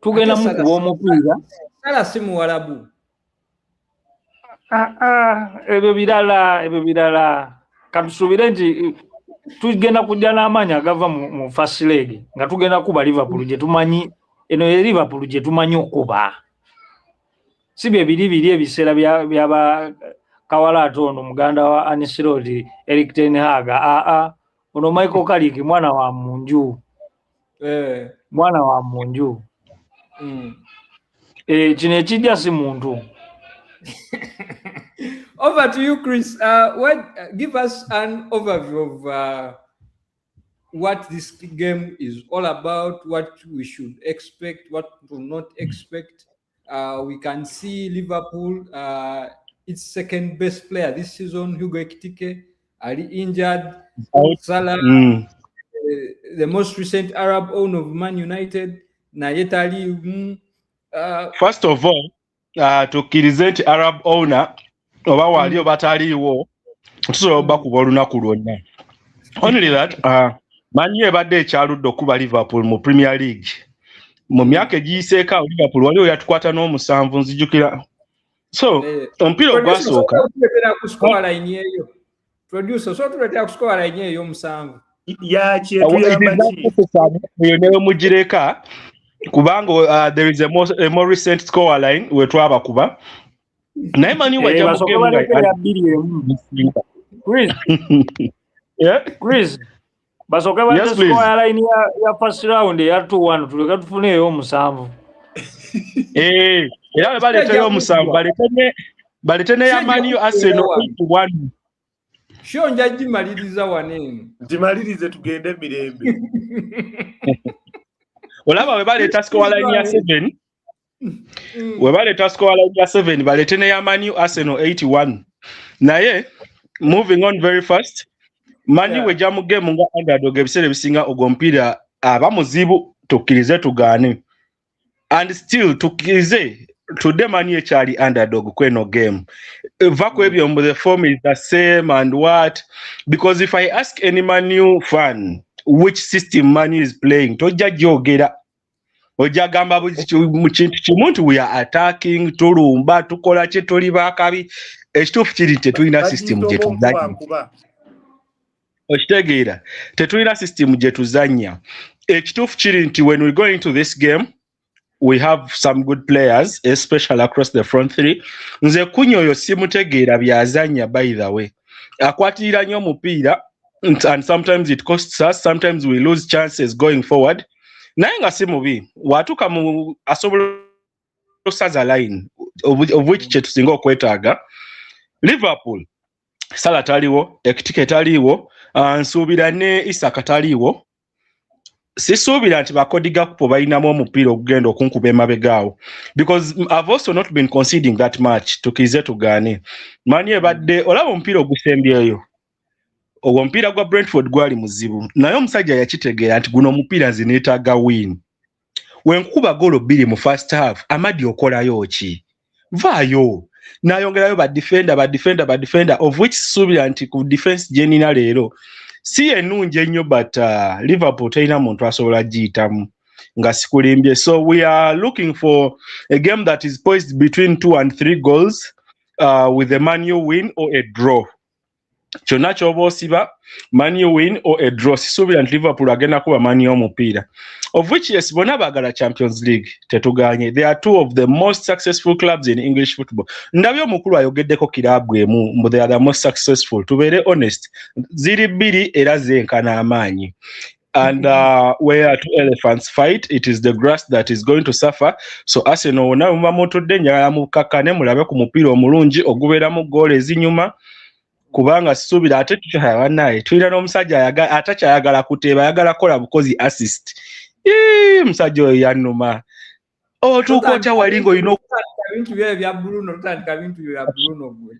Tugenda mu kuba omupiira. Salah si Muwarabu. Ebyo birala katusuubire nti tugenda kujja n'amaanyi agava mu first leg nga tugenda kuba Liverpool gye tumanyi, eno ye Liverpool gye tumanyi okuba, si bye biri ebiseera byaba Kawala Atono muganda wa Ancelotti, Erik ten Hag. Ono Michael Carrick mwana wa munju, mwana wa munju. Kino ekijja si muntu. Over to you, Chris. Give us an overview of what this game is all about, what we should expect, what to not expect. We can see Liverpool, its second best player this season, Hugo Ekitike, Ali injured. Salah, the most recent Arab owner of Man United, Nayet Ali. First of all, tukkirize nti Arab owner oba wali oba taliiwo tusobola bakuba olunaku lwonna. Only that, manyi ebadde ekyaludde okuba Liverpool mu Premier League. Mu myaka egiyiseeko Liverpool waliwo yatukwata n'omusanvu nzijukira. So, omupiira ogwasooka. Producer, so tuleetera kusikola line eyo musanvu. Newe mugireka kubanga there is a more recent score line we twabakuba. Naye manyi wajja mu game Chris. Yeah. Chris. Basoka bali score line ya first round ya 2-1 tuleka tufuneyo omusanvu. Era baleetayo omusanvu baletene ya Man U Arsenal 81. Sho njagimaliriza wanene. Gimalirize tugende mirembe. Olaba we baleeta score line ya 7. We baleeta score line ya 7 baletene ya Man U Arsenal 81. Naye moving on very fast. Man U wejja mu game nga underdog ebiseera ebisinga ogwo mupiira aba muzibu tukkirize tugaane. And still tukkirize today Man U ekyali underdog kweno game. Vako ebyo the form is the same and what, because if I ask any Man U fan which system Man U is playing tojja gyogera ojja gamba mu kintu kimu nti we are attacking tulumba tukola kye tuli bakabi ekituufu kiri tetulina system gye tuzannya. Okitegeera tetulina system gye tuzannya. Ekituufu kiri nti when we go into this game we have some good players, especially across the front three. Nze kunyoyo simutegeera byazanya by the way. Akwatirira nnyo omupiira and sometimes it costs us, sometimes we lose chances going forward. Naye nga si mubi, watuuka mu asobola osaza line of which kye tusinga okwetaaga. Liverpool, Salah taliwo, Ekitike taliwo, nsuubira ne Isaka taliwo. Sisuubira nti bakodiga kupo balinamu omupiira okugenda okunkuba emabegaawo, because I've also not been conceding that much tukize tugaane. Mani ebadde olaba omupiira ogusembyeyo ogwo omupiira gwa Brentford gwali muzibu, naye omusajja yakitegeera nti guno omupiira nze neetaaga win. Wenkuba golo 2 mu first half, Amadi okolayo ki? Vaayo nayongerayo ba defender of which sisuubira nti ku defense gye nina leero si ennungi ennyo, but Liverpool terina muntu asobola giyitamu nga sikulimbye. So we are looking for a game that is poised between 2 and 3 goals with a Man U win or a draw. Kyonna ky'oba osiba Man U win or a draw. Sisuubira nti Liverpool agenda kuba Man U omupiira, of which yes bonna baagala Champions League tetuganye. They are two of the most successful clubs in English football. Ndabye omukulu ayogeddeko kiraabu emu, they are the most successful. Tubeere honest, ziri bbiri era zenkana amaanyi. And where two elephants fight, it is the grass that is going to suffer. So Arsenal wonna muba mutudde njagala mukakkane mulabe ku mupiira omulungi ogubeeramu goal ezinyuma, kubanga sisuubira ate tukyayagala tulina n'omusajja atakyayagala kuteeba, ayagala kola bukozi assist. Musajja oyo yannuma. Otuuka otya wali ng'olina ebintu byo ebya Bruno, tutandika bintu byo bya Bruno gwe.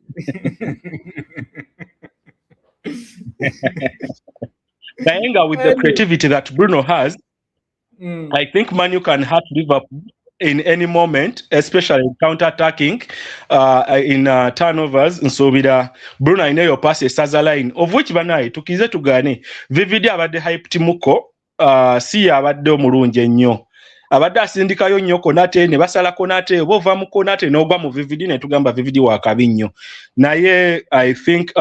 With the creativity that Bruno has, I think Man U can hurt Liverpool in any moment, especially in counter-attacking, in turnovers. Nsuubira Bruno ayinayo pass esaza line, of which banaye tukize tugaane Vividi abadde hyped muko, si abadde omulungi ennyo. Abadde asindikayo nnyo Konate ne basala Konate, oba ova mu Konate n'ogwa mu Vividi ne tugamba Vividi wa kabi nnyo. Naye I think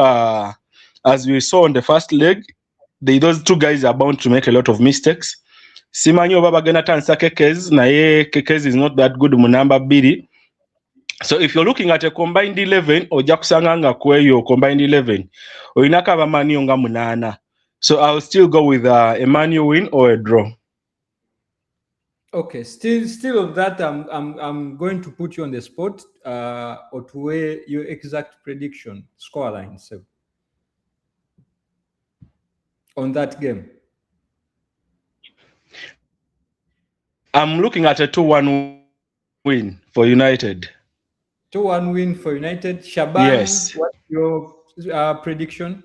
as we saw on the first leg, those two guys are bound to make a lot of mistakes. Simanyi oba bagenda tansa Kekes, naye Kekes is not that good mu number 2. So if you're looking at a combined 11 ojja kusanga nga kweyo combined 11 olinako abamanyi nga 8. So I'll still go with a Man U win or a draw. Okay, still of that, I'm going to put you on the spot or to weigh your exact prediction scoreline. So on that game, I'm looking at a 2-1 win for United. 2-1 win for United. Shaban, yes. What's your prediction?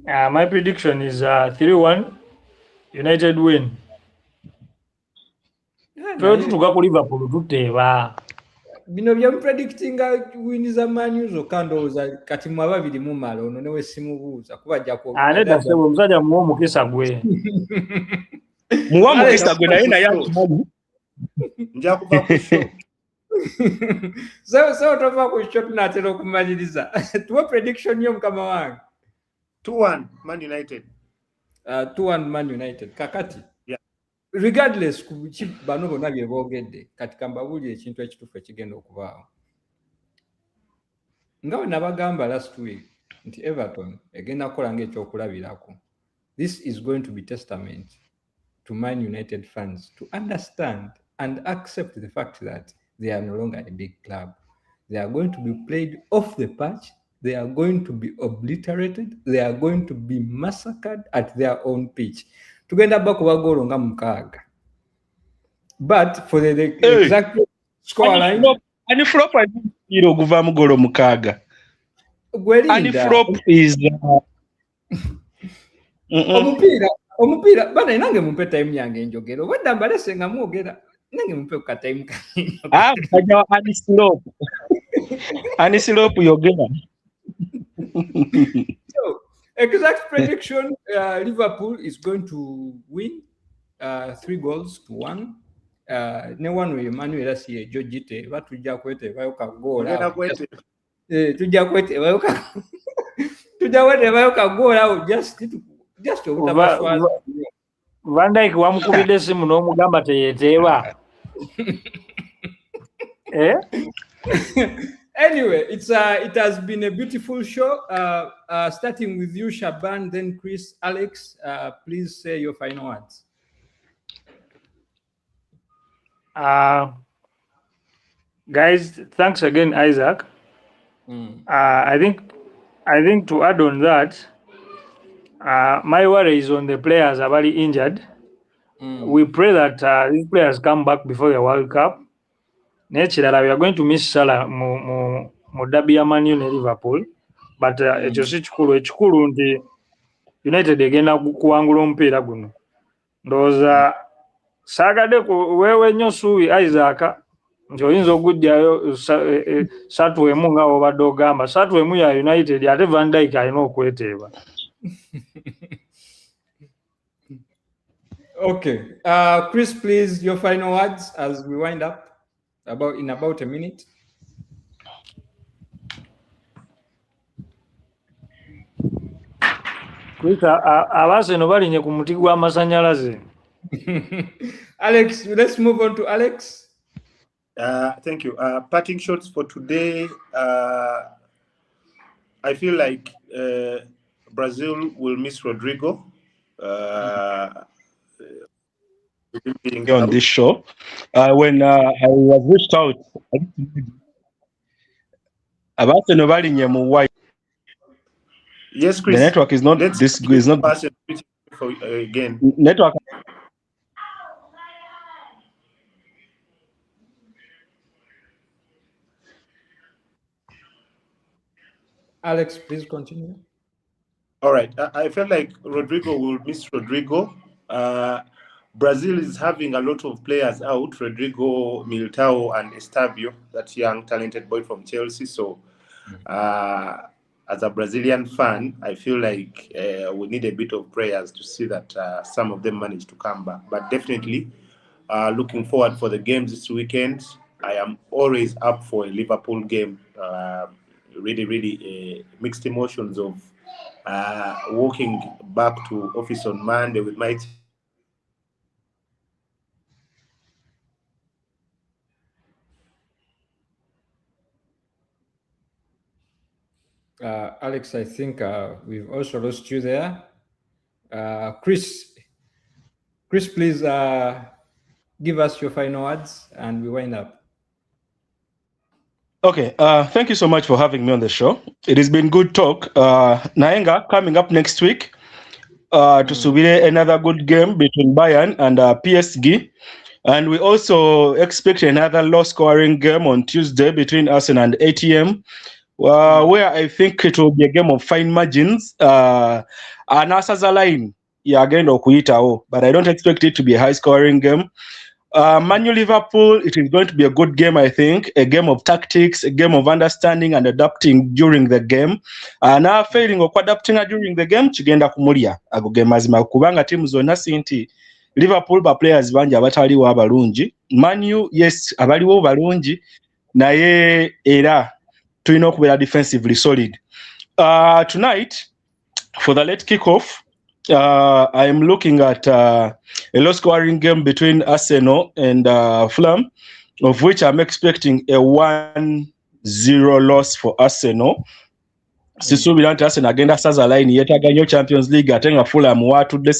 My prediction is 3-1 United win. Tutuka ku Liverpool tuteeba. Bino bya predictinga win za Man U zokka ndowooza kati mu ababiri mu mala ono newe simubuuza kuba ajja ku. Nedda sebo omusajja muwa omukisa gwe. Muwa omukisa gwe naye akimanyi. Nja kuva ku show. So tova ku show tunatera okumaliriza. Tuwa prediction yo mukama wange. 2-1 Man United. 2-1 Man United. Kakati. Yeah. Regardless kuchi bano bonna bye boogedde kati kambabuli ekintu ekituufu ekigenda okubaawo. Nga bwe nabagamba last week nti Everton egenda kukola ng'ekyokulabirako. This is going to be testament to Man United fans to understand and accept the fact that they are no longer a big club. They are going to be played off the pitch. They are going to be obliterated. They are going to be massacred at their own pitch. Tugenda bakuba goal nga mukaaga. But for the exact score line, and flop guva mugolo mukaaga. And flop is omupiira bana nange mumpe time yange njogera obadde mbalese nga mwogera nange mumpe ka time kaja and slope yogera. So exact prediction, Liverpool is going to win 3-1. Ne wano Emmanuel asiye Jojite batujja kwetebayo ka goal tujja kwetebayo ka goal out just obutabaswa Van Dijk wamukubidde esimu n'omugamba teyeteeba. Anyway, it has been a beautiful show. Starting with you, Shaban, then Chris, Alex. Please say your final words. Guys, thanks again, Isaac. I think to add on that, my worry is on the players are very injured. We pray that these players come back before the World Cup. Next year, we are going to miss Salah mu derby ya Man U ne Liverpool, but ekyo si kikulu nti United egenda kuwangula omupiira guno. Ndowooza saagadde weewe nnyo suubi Isaac nti oyinza okugyayo satu emu nga obadde ogamba. Satu emu ya United ate Van Dijk alina okweteeba. Okay. Chris, please, your final words as we wind up in about a minute. Chris, abaseno balinye ku muti gw'amasannyalaze. Alex, let's move on to Alex. Thank you. Parting shots for today. I feel like Brazil will miss Rodrigo. On this show, when I was reached out about the Novalinye Muwai. Yes, Chris. The network is not this is not again. Network. Alex, please continue. All right. I felt like Rodrigo will miss Rodrigo. Brazil is having a lot of players out, Rodrigo, Militao, and Estavio, that young talented boy from Chelsea. So as a Brazilian fan, I feel like we need a bit of prayers to see that some of them manage to come back. But definitely looking forward for the games this weekend. I am always up for a Liverpool game. Really mixed emotions of walking back to office on Monday with my team. Alex, I think we've also lost you there. Chris, please give us your final words and we wind up. Okay, thank you so much for having me on the show. It has been good talk. Naenga, coming up next week to subire another good game between Bayern and PSG. And we also expect another low-scoring game on Tuesday between Arsenal and ATM. Where I think it will be a game of fine margins. Anasaza line, again okuitaho, but I don't expect it to be a high-scoring game. Man U Liverpool, it is going to be a good game, I think. A game of tactics, a game of understanding and adapting during the game. Now failing or adapting during the game, chigenda kumulia. Ago game mazima kubanga team zonna sinti. Liverpool ba players banja abataliwo abalungi. Man U, yes, abaliwo balungi. Naye era tulina okubeera defensively solid. Tonight, for the late kickoff, I am looking at a low-scoring game between Arsenal and Fulham, of which I'm expecting a 1-0 loss for Arsenal. sisuubira nti Arsenal agenda saza line yeetaaga nnyo Champions League ate nga Fulham waatudde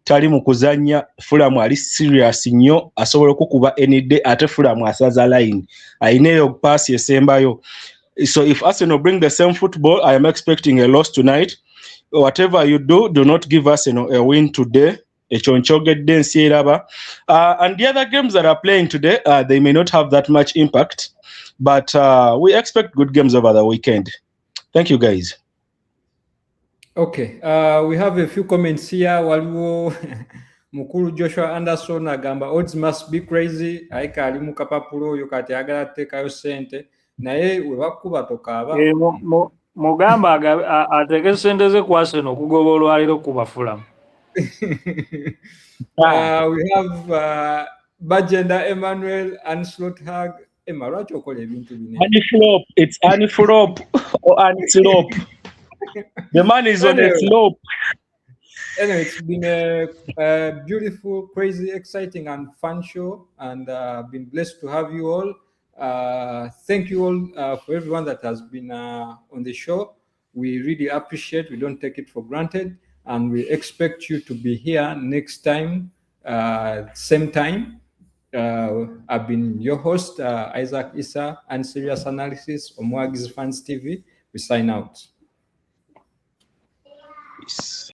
tali mu kuzannya. Fulham ali serious nnyo asobola okukuba any day ate Fulham asaza line ayina eyo paasi esembayo. So if Arsenal bring the same football, I am expecting a loss tonight. Whatever you do not give Arsenal a win today. And the other games that are playing today, they may not have that much impact, but we expect good games over the weekend. Thank you, guys. Okay, we have a few comments here. Waliwo Mukulu Joshua Anderson agamba odds must be crazy. Aika ali mu kapapulo oyo kati agala tekayo sente naye we bakuba tokaaba. Mugamba ateke sente ze ku Arsenal okugoba olwaliro ku Fulham. We have Bajenda Emmanuel Anslot Hag. Lwaki okola ebintu bine? Aniflop. It's Aniflop or Anislope. The man is on a slope. Anyway, it's been a beautiful, crazy, exciting, and fun show, and been blessed to have you all. Thank you all for everyone that has been on the show. We really appreciate. We don't take it for granted, and we expect you to be here next time, same time. I've been your host, Isaac Issa, and Serious Analysis on Mwagis Fans TV. We sign out. Peace.